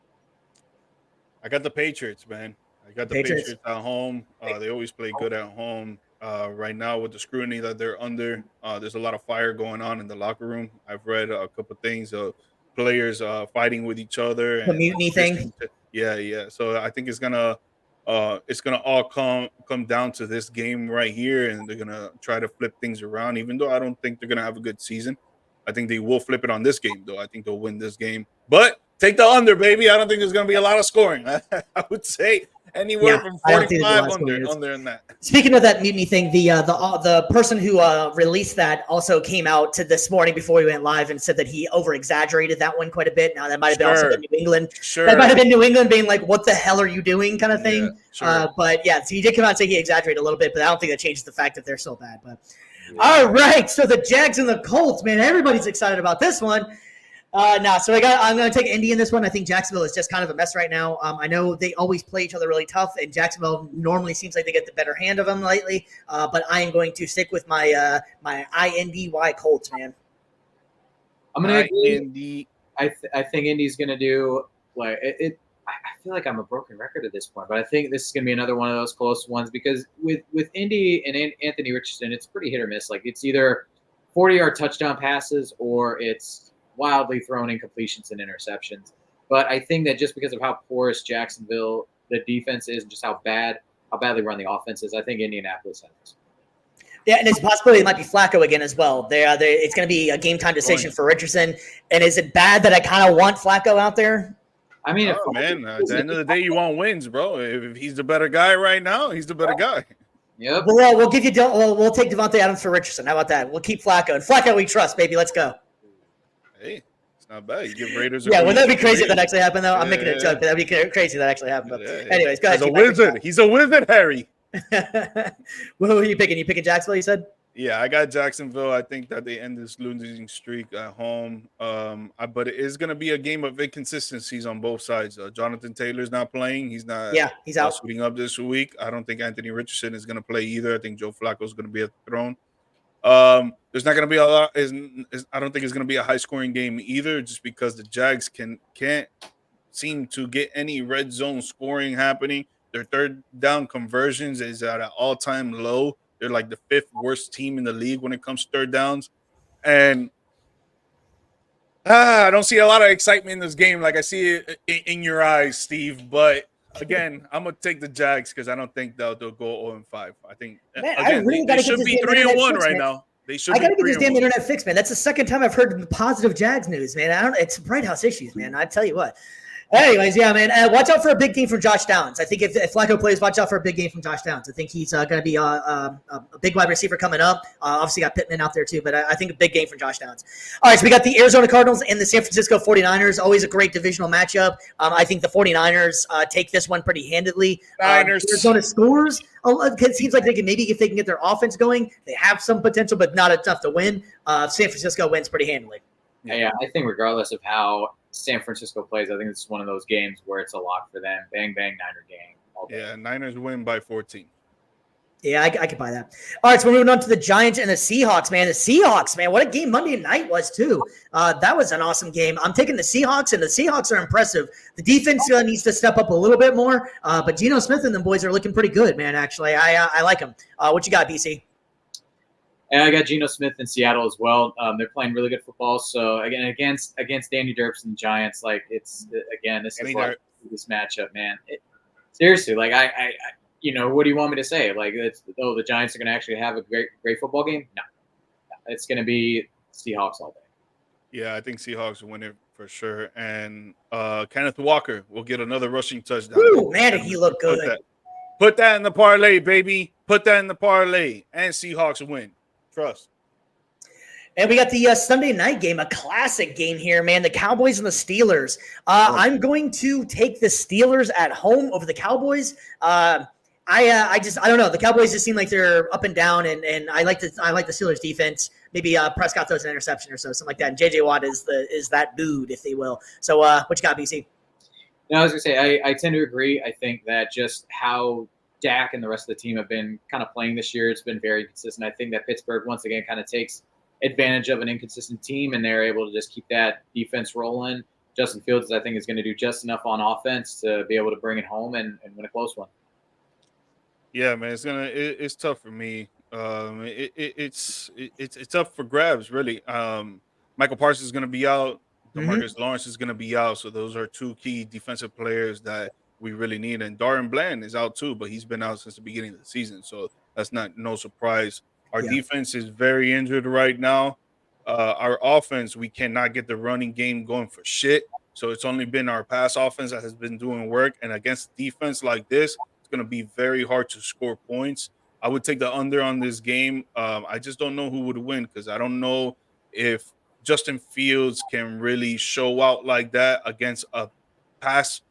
I got the Patriots, man. I got the Patriots at home. They always play good at home. Right now, with the scrutiny that they're under, there's a lot of fire going on in the locker room. I've read a couple things of players fighting with each other. The mutiny thing? Yeah. So I think it's gonna all come down to this game right here, and they're gonna try to flip things around. Even though I don't think they're gonna have a good season, I think they will flip it on this game, though. I think they'll win this game. But take the under, baby. I don't think there's gonna be a lot of scoring. I would say anywhere from 45 under in that. Speaking of that mutiny thing, the person who released that also came out to this morning before we went live and said that he over-exaggerated that one quite a bit. Now, that might have been also New England. Sure. That might have been New England being like, what the hell are you doing kind of thing. Yeah, sure. But, yeah, so he did come out and say he exaggerated a little bit, but I don't think that changes the fact that they're so bad. But all right, so the Jags and the Colts, man, everybody's excited about this one. So I'm going to take Indy in this one. I think Jacksonville is just kind of a mess right now. I know they always play each other really tough, and Jacksonville normally seems like they get the better hand of them lately. But I am going to stick with my INDY Colts, man. I'm going to Indy. I think Indy's going to do like it. I feel like I'm a broken record at this point, but I think this is going to be another one of those close ones because with Indy and Anthony Richardson, it's pretty hit or miss. Like it's either 40-yard touchdown passes or it's wildly thrown incompletions and interceptions. But I think that just because of how porous Jacksonville, the defense is, and just how badly run the offense is, I think Indianapolis has this. Yeah, and it's a possibility it might be Flacco again as well. It's going to be a game-time decision for Richardson. And is it bad that I kind of want Flacco out there? I mean, at the end of the day, you want wins, bro. If he's the better guy right now, he's the better guy. Yep. Well, we'll give you. We'll take Devontae Adams for Richardson. How about that? We'll keep Flacco. And Flacco we trust, baby. Let's go. Hey, it's not bad. You give Raiders. Yeah, wouldn't that be crazy if that actually happened, though? I'm making a joke, but that'd be crazy if that actually happened. But anyways, go ahead. He's a wizard. He's a wizard, Harry. Who are you picking? You picking Jacksonville, you said? Yeah, I got Jacksonville. I think that they end this losing streak at home. But it is going to be a game of inconsistencies on both sides. Jonathan Taylor's not playing. He's not. Yeah, he's out. Suiting up this week. I don't think Anthony Richardson is going to play either. I think Joe Flacco is going to be at the throne. There's not going to be a lot. I don't think it's going to be a high scoring game either, just because the Jags can't seem to get any red zone scoring happening. Their third down conversions is at an all time low. They're like the 5th worst team in the league when it comes to third downs, and I don't see a lot of excitement in this game. Like I see it in your eyes, Steve. But again, I'm gonna take the Jags because I don't think they'll go 0-5. I think Man, again they should be 3-1 right now. They should. I gotta get this damn internet fixed, man. That's the second time I've heard positive Jags news, man. It's Bright House issues, man. I tell you what. Anyways, yeah, man. Watch out for a big game from Josh Downs. I think if Flacco plays, watch out for a big game from Josh Downs. I think he's going to be a big wide receiver coming up. Obviously, got Pittman out there too, but I think a big game from Josh Downs. All right, so we got the Arizona Cardinals and the San Francisco 49ers. Always a great divisional matchup. I think the 49ers take this one pretty handedly. Arizona scores. It seems like if they can get their offense going, they have some potential, but not enough to win. San Francisco wins pretty handily. Yeah, I think regardless of how San Francisco plays, I think it's one of those games where it's a lock for them. Bang, bang, Niner game. All day. Yeah, Niners win by 14. Yeah, I could buy that. All right, so we're moving on to the Giants and the Seahawks, man. The Seahawks, man, what a game Monday night was, too. That was an awesome game. I'm taking the Seahawks, and the Seahawks are impressive. The defense needs to step up a little bit more, but Geno Smith and the boys are looking pretty good, man, actually. I like them. What you got, BC? And I got Geno Smith in Seattle as well. They're playing really good football. So again, against Danny Derps and the Giants, like this is like this matchup, man. Seriously, like I what do you want me to say? Like the Giants are going to actually have a great football game? No, it's going to be Seahawks all day. Yeah, I think Seahawks will win it for sure. And Kenneth Walker will get another rushing touchdown. Ooh, man, he looked good. Put that in the parlay, baby. Put that in the parlay, and Seahawks win. Trust. And we got the Sunday night game, a classic game here, man. The Cowboys and the Steelers. I'm going to take the Steelers at home over the Cowboys. I don't know. The Cowboys just seem like they're up and down, and I like the Steelers defense. Maybe Prescott throws an interception or something like that. And JJ Watt is that dude, if they will. So what you got, BC? No, I was gonna say I tend to agree. I think that just how Dak and the rest of the team have been kind of playing this year, it's been very consistent. I think that Pittsburgh once again kind of takes advantage of an inconsistent team, and they're able to just keep that defense rolling. Justin Fields, I think, is going to do just enough on offense to be able to bring it home and win a close one. Yeah, man, it's tough for me. It's tough for grabs, really. Michael Parsons is going to be out. DeMarcus Lawrence is going to be out. So those are two key defensive players that we really need. And Darren Bland is out too, but he's been out since the beginning of the season. So that's no surprise. Our defense is very injured right now. Our offense, we cannot get the running game going for shit. So it's only been our pass offense that has been doing work. And against defense like this, it's going to be very hard to score points. I would take the under on this game. I just don't know who would win because I don't know if Justin Fields can really show out like that against a pass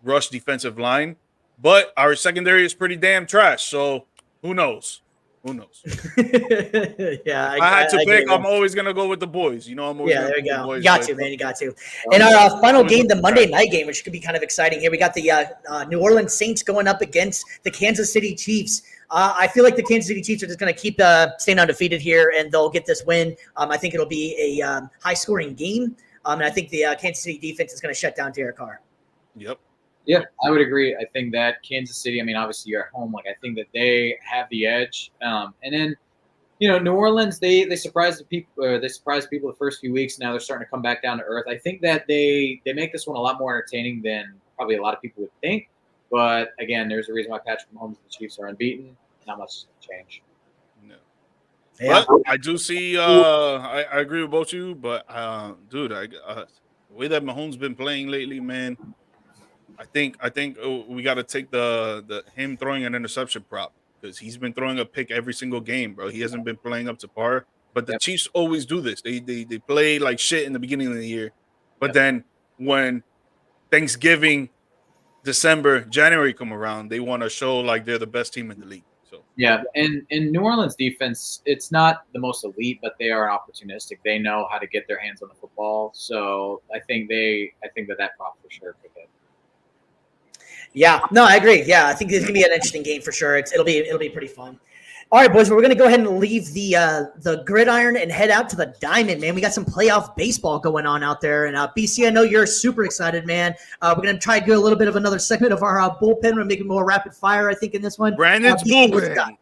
rush defensive line. But our secondary is pretty damn trash. So who knows? Who knows? Yeah, I had to pick. I'm always gonna go with the boys. You know, I'm always there you go. The boys, you got to, man. You got to. And our final game, the Monday night game, which could be kind of exciting here. We got the New Orleans Saints going up against the Kansas City Chiefs. I feel like the Kansas City Chiefs are just going to keep staying undefeated here, and they'll get this win. I think it'll be a high-scoring game, and I think the Kansas City defense is going to shut down Derek Carr. Yep. Yeah, I would agree. I think that Kansas City, I mean, obviously you're at home. Like, I think that they have the edge. And then, New Orleans, they surprised people. They surprised people the first few weeks. Now they're starting to come back down to earth. I think that they make this one a lot more entertaining than probably a lot of people would think. But again, there's a reason why Patrick Mahomes and the Chiefs are unbeaten. Not much is going to change. No. Yeah. But I do see. I agree with both you. But dude, the way that Mahomes been playing lately, man. I think we got to take the him throwing an interception prop because he's been throwing a pick every single game, bro. He hasn't been playing up to par. But the Chiefs always do this. They play like shit in the beginning of the year, but then when Thanksgiving, December, January come around, they want to show like they're the best team in the league. So yeah, and New Orleans defense, it's not the most elite, but they are opportunistic. They know how to get their hands on the football. So I think that prop for sure could hit. Yeah, no, I agree. Yeah, I think it's gonna be an interesting game for sure. It'll be pretty fun. All right, boys, we're going to go ahead and leave the gridiron and head out to the diamond, man. We got some playoff baseball going on out there. And BC, I know you're super excited, man. We're going to try to do a little bit of another segment of our bullpen. We're making more rapid fire, I think, in this one. Brandon's BC, what's got? bullpen.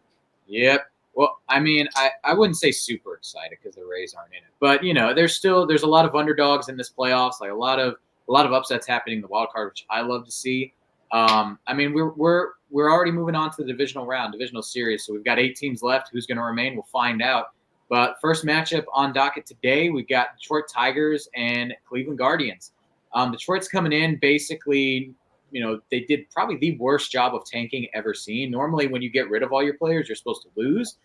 Yep. Well, I mean, I wouldn't say super excited because the Rays aren't in it, but there's a lot of underdogs in this playoffs, like a lot of upsets happening in the wild card, which I love to see. I mean, we're already moving on to the divisional series, so we've got 8 teams left. Who's going to remain? We'll find out. But first matchup on docket today, we've got Detroit Tigers and Cleveland Guardians. Detroit's coming in basically. They did probably the worst job of tanking ever seen. Normally, when you get rid of all your players, you're supposed to lose.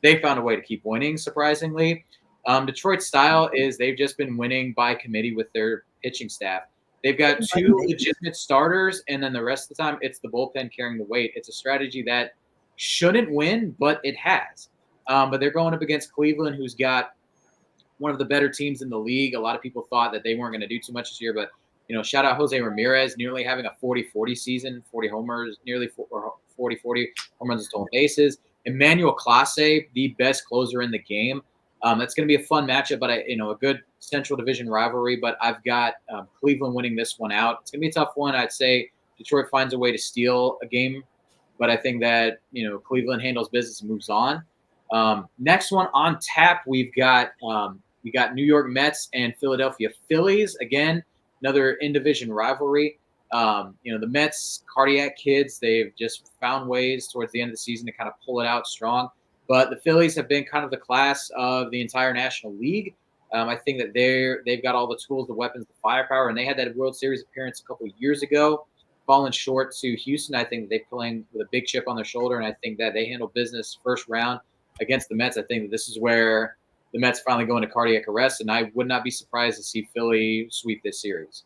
They found a way to keep winning, surprisingly. Detroit's style is they've just been winning by committee with their pitching staff. They've got 2 legitimate starters, and then the rest of the time, it's the bullpen carrying the weight. It's a strategy that shouldn't win, but it has. But they're going up against Cleveland, who's got one of the better teams in the league. A lot of people thought that they weren't going to do too much this year, but shout out Jose Ramirez, nearly having a 40-40 season, 40 homers, nearly 40 home runs and stolen bases. Emmanuel Clase, the best closer in the game. That's going to be a fun matchup, but a good Central Division rivalry. But I've got Cleveland winning this one out. It's going to be a tough one. I'd say Detroit finds a way to steal a game, but I think that Cleveland handles business and moves on. Next one on tap, we got New York Mets and Philadelphia Phillies. Again, another in-division rivalry. The Mets, cardiac kids, they've just found ways towards the end of the season to kind of pull it out strong. But the Phillies have been kind of the class of the entire National League. I think that they've got all the tools, the weapons, the firepower, and they had that World Series appearance a couple of years ago, falling short to Houston. I think they're playing with a big chip on their shoulder, and I think that they handle business first round against the Mets. I think that this is where the Mets finally go into cardiac arrest, and I would not be surprised to see Philly sweep this series.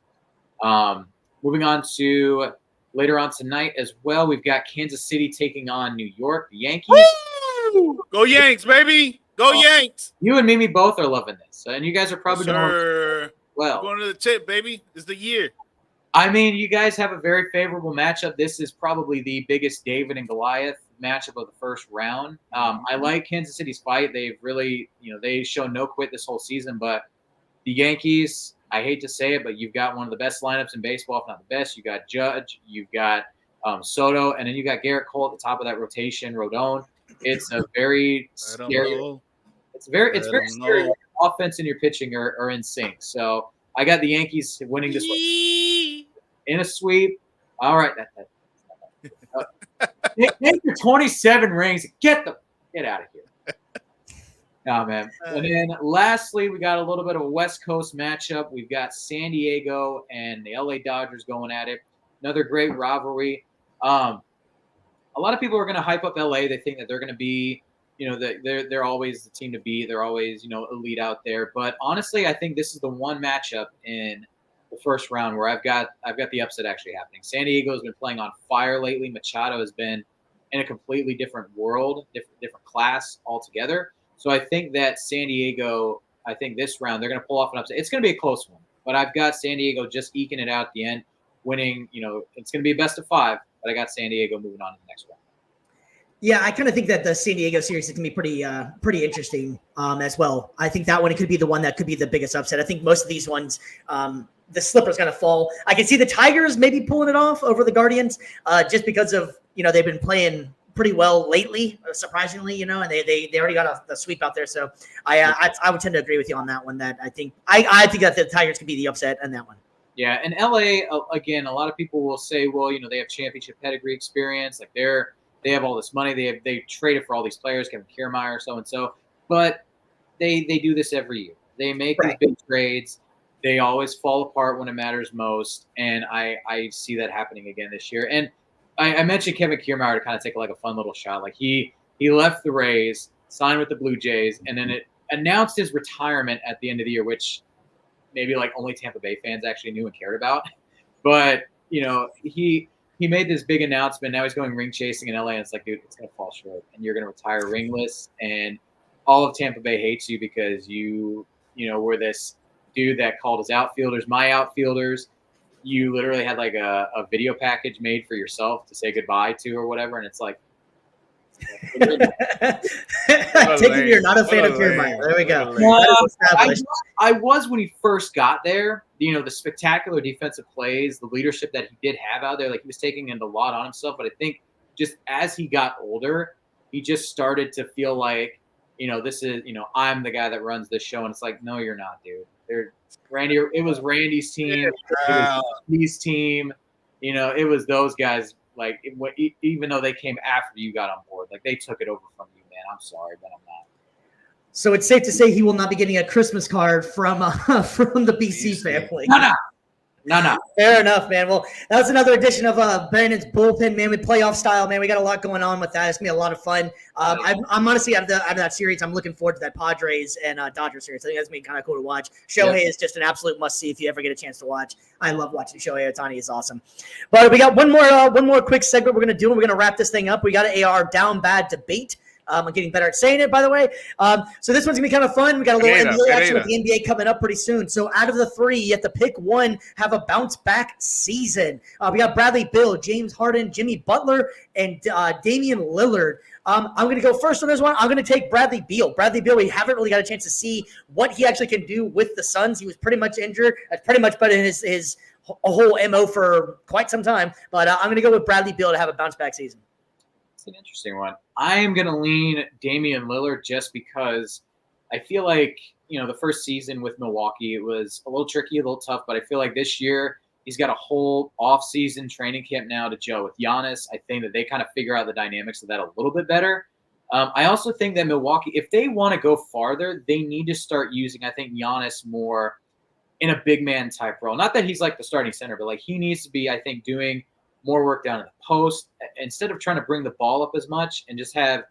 Moving on to later on tonight as well, we've got Kansas City taking on New York, the Yankees. Woo! Go Yanks, baby! Go Yanks! You and Mimi both are loving this, and you guys are probably going to We're going to the tip, baby. It's the year. I mean, you guys have a very favorable matchup. This is probably the biggest David and Goliath matchup of the first round. I like Kansas City's fight. They've really, they've shown no quit this whole season, but the Yankees, I hate to say it, but you've got one of the best lineups in baseball, if not the best. You got Judge, you've got Soto, and then you got Garrett Cole at the top of that rotation, Rodon. It's a very scary. It's very scary. Offense and your pitching are in sync. So I got the Yankees winning this one in a sweep. All right, take your 27 rings. Get out of here. No, man. And then lastly, we got a little bit of a West Coast matchup. We've got San Diego and the LA Dodgers going at it. Another great rivalry. A lot of people are going to hype up LA. They think that they're going to be, they're always the team to beat. They're always, elite out there. But honestly, I think this is the one matchup in the first round where I've got the upset actually happening. San Diego has been playing on fire lately. Machado has been in a completely different world, different class altogether. So I think that San Diego, this round, they're going to pull off an upset. It's going to be a close one, but I've got San Diego just eking it out at the end, winning. It's going to be a best of 5, but I got San Diego moving on to the next round. Yeah, I kind of think that the San Diego series is going to be pretty interesting as well. I think that one, it could be the one that could be the biggest upset. I think most of these ones, the slipper's going to fall. I can see the Tigers maybe pulling it off over the Guardians just because of, they've been playing pretty well lately, surprisingly, and they already got the sweep out there. So I would tend to agree with you on that one. That I think that the Tigers could be the upset in that one. Yeah, and LA again, a lot of people will say, well, they have championship pedigree experience, like they have all this money, they traded for all these players, Kevin Kiermaier, so and so, but they do this every year. They make these big trades. They always fall apart when it matters most, and I see that happening again this year. And I mentioned Kevin Kiermaier to kind of take like a fun little shot. Like he left the Rays, signed with the Blue Jays, and then it announced his retirement at the end of the year, which maybe like only Tampa Bay fans actually knew and cared about. But he made this big announcement. Now he's going ring chasing in LA, and it's like, dude, it's gonna fall short, and you're gonna retire ringless, and all of Tampa Bay hates you because you were this dude that called his outfielders my outfielders. You literally had like a video package made for yourself to say goodbye to or whatever. And it's like, Taking you're not a fan of Jeremiah. There we go. I was when he first got there. The spectacular defensive plays, the leadership that he did have out there, like he was taking in a lot on himself. But I think just as he got older, he just started to feel like, this is, I'm the guy that runs this show. And it's like, no, you're not, dude. It was Randy's team. It was his team. It was those guys. Like, even though they came after you got on board, like they took it over from you, man. I'm sorry, but I'm not. So it's safe to say he will not be getting a Christmas card from the BC family. No. Fair enough, man. Well, that was another edition of Brandon's Bullpen, man, with playoff style, man. We got a lot going on with that. It's going to be a lot of fun. I'm honestly, out of that series, I'm looking forward to that Padres and Dodgers series. I think that's going to be kind of cool to watch. Shohei is just an absolute must-see if you ever get a chance to watch. I love watching Shohei Ohtani. Is awesome. But we got one more quick segment we're going to do, and we're going to wrap this thing up. We got our down bad debate. I'm getting better at saying it, by the way. So this one's going to be kind of fun. We got a little NBA action with the NBA coming up pretty soon. So out of the three, you have to pick one, have a bounce-back season. We got Bradley Beal, James Harden, Jimmy Butler, and Damian Lillard. I'm going to go first on this one. I'm going to take Bradley Beal. Bradley Beal, we haven't really got a chance to see what he actually can do with the Suns. He was pretty much injured. That's pretty much been his whole MO for quite some time. But I'm going to go with Bradley Beal to have a bounce-back season. An interesting one. I am going to lean Damian Lillard just because I feel like, the first season with Milwaukee, it was a little tricky, a little tough, but I feel like this year he's got a whole off-season training camp now to gel with Giannis. I think that they kind of figure out the dynamics of that a little bit better. I also think that Milwaukee, if they want to go farther, they need to start using, I think, Giannis more in a big man type role. Not that he's like the starting center, but like he needs to be, I think, doing more work down in the post instead of trying to bring the ball up as much and just have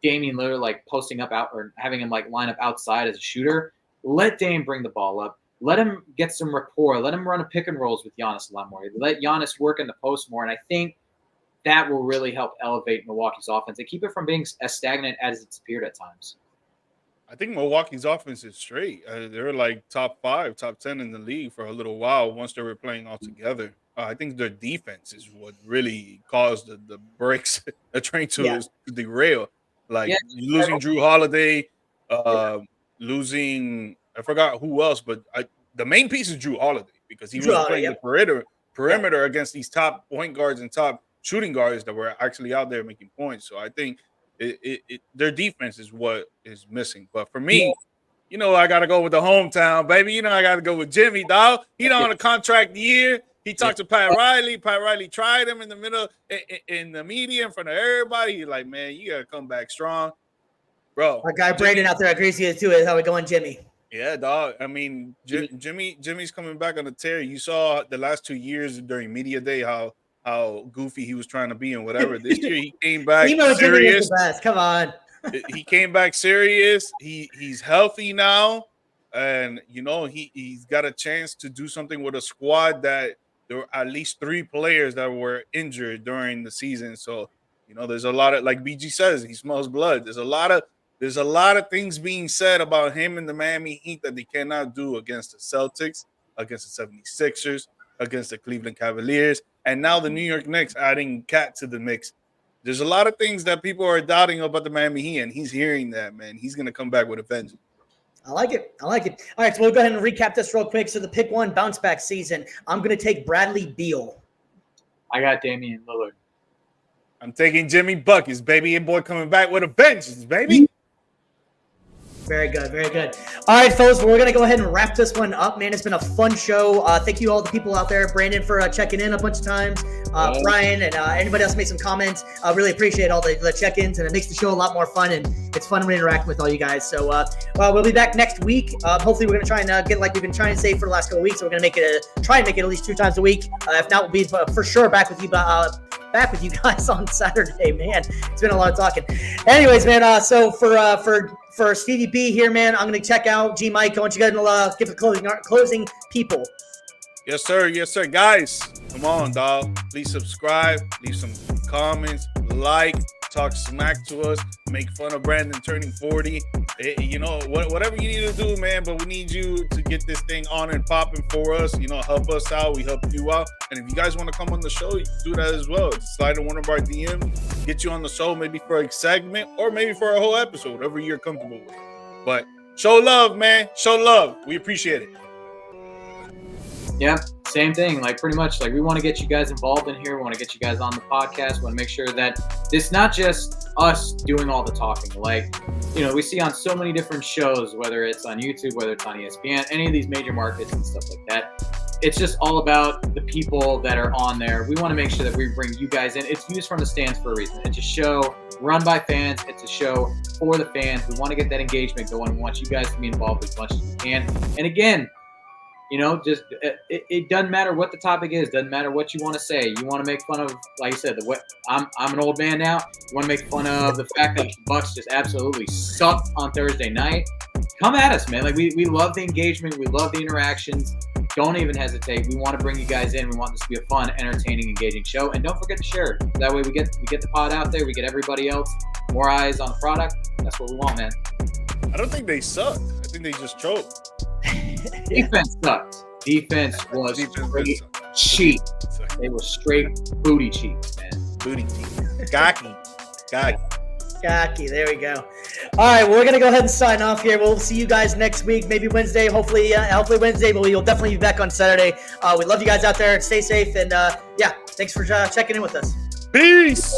Damian Lillard like posting up out or having him like line up outside as a shooter. Let Dame bring the ball up. Let him get some rapport. Let him run a pick and rolls with Giannis a lot more. Let Giannis work in the post more. And I think that will really help elevate Milwaukee's offense and keep it from being as stagnant as it's appeared at times. I think Milwaukee's offense is straight. They're like top 5, top 10 in the league for a little while once they were playing all together. I think their defense is what really caused the brakes, the train to derail. Like losing Drew Holiday, losing I forgot who else, but the main piece is Drew Holiday because he was playing the perimeter against these top point guards and top shooting guards that were actually out there making points. So I think their defense is what is missing. But for me, I got to go with the hometown, baby. I got to go with Jimmy, dog. He on a contract year. He talked to Pat Riley. Pat Riley tried him in the middle, in the media, in front of everybody. He's like, man, you got to come back strong. Bro. Our guy Brandon out there agrees with you too. How we going, Jimmy? Yeah, dog. I mean, Jimmy's coming back on the tear. You saw the last 2 years during media day how goofy he was trying to be and whatever. This year he came back serious. Jimmy is the best. Come on. He came back serious. He's healthy now. And, he's got a chance to do something with a squad that there were at least 3 players that were injured during the season. So, there's a lot of, like BG says, he smells blood. There's a lot of things being said about him and the Miami Heat that they cannot do against the Celtics, against the 76ers, against the Cleveland Cavaliers, and now the New York Knicks adding Cat to the mix. There's a lot of things that people are doubting about the Miami Heat, and he's hearing that, man. He's going to come back with a vengeance. I like it. All right, so we'll go ahead and recap this real quick. So the pick one bounce back season, I'm going to take Bradley Beal. I got Damian Lillard. I'm taking Jimmy Buckets, baby. And boy coming back with a vengeance, baby. Very good, very good. All right, fellas, we're going to go ahead and wrap this one up, man. It's been a fun show. Thank you all the people out there. Brandon for checking in a bunch of times. Brian and anybody else made some comments. I really appreciate all the check-ins, and it makes the show a lot more fun, and it's fun when interacting with all you guys. So we'll be back next week. Hopefully, we're going to try and get like we've been trying to say for the last couple of weeks. So we're going to try and make it at least 2 times a week. If not, we'll be for sure back with you guys on Saturday, man. It's been a lot of talking. Anyways, man, so for Stevie B here, man, I'm going to check out G Mike. I want you guys to give the closing people. Yes, sir. Yes, sir. Guys, come on, dog. Please subscribe. Leave some comments. Talk smack to us. Make fun of Brandon turning 40. You know, whatever you need to do, man, but we need you to get this thing on and popping for us. You know, help us out. We help you out. And if you guys want to come on the show, you can do that as well. Just slide in one of our DMs, get you on the show, maybe for a segment or maybe for a whole episode, whatever you're comfortable with. But show love, man. Show love. We appreciate it. Yeah, same thing. Like pretty much, like we want to get you guys involved in here. We want to get you guys on the podcast. We want to make sure that it's not just us doing all the talking. Like, you know, we see on so many different shows, whether it's on YouTube, whether it's on ESPN, any of these major markets and stuff like that. It's just all about the people that are on there. We want to make sure that we bring you guys in. It's Views from the Stands for a reason. It's a show run by fans. It's a show for the fans. We want to get that engagement going. We want you guys to be involved as much as you can. And again, you know, just it doesn't matter what the topic is. Doesn't matter what you want to say. You want to make fun of, like I said, I'm an old man now. You want to make fun of the fact that the Bucs just absolutely sucked on Thursday night. Come at us, man. Like we love the engagement. We love the interactions. Don't even hesitate. We want to bring you guys in. We want this to be a fun, entertaining, engaging show. And don't forget to share it. That way we get the pod out there. We get everybody else more eyes on the product. That's what we want, man. I don't think they sucked. I think they just choked. Defense sucked. Defense was straight cheap. They were straight booty cheeks, man. Booty cheeks. Cocky. There we go. All right, we're gonna go ahead and sign off here. We'll see you guys next week, maybe Wednesday. Hopefully Wednesday, but we'll definitely be back on Saturday. We love you guys out there. Stay safe, and yeah, thanks for checking in with us. Peace.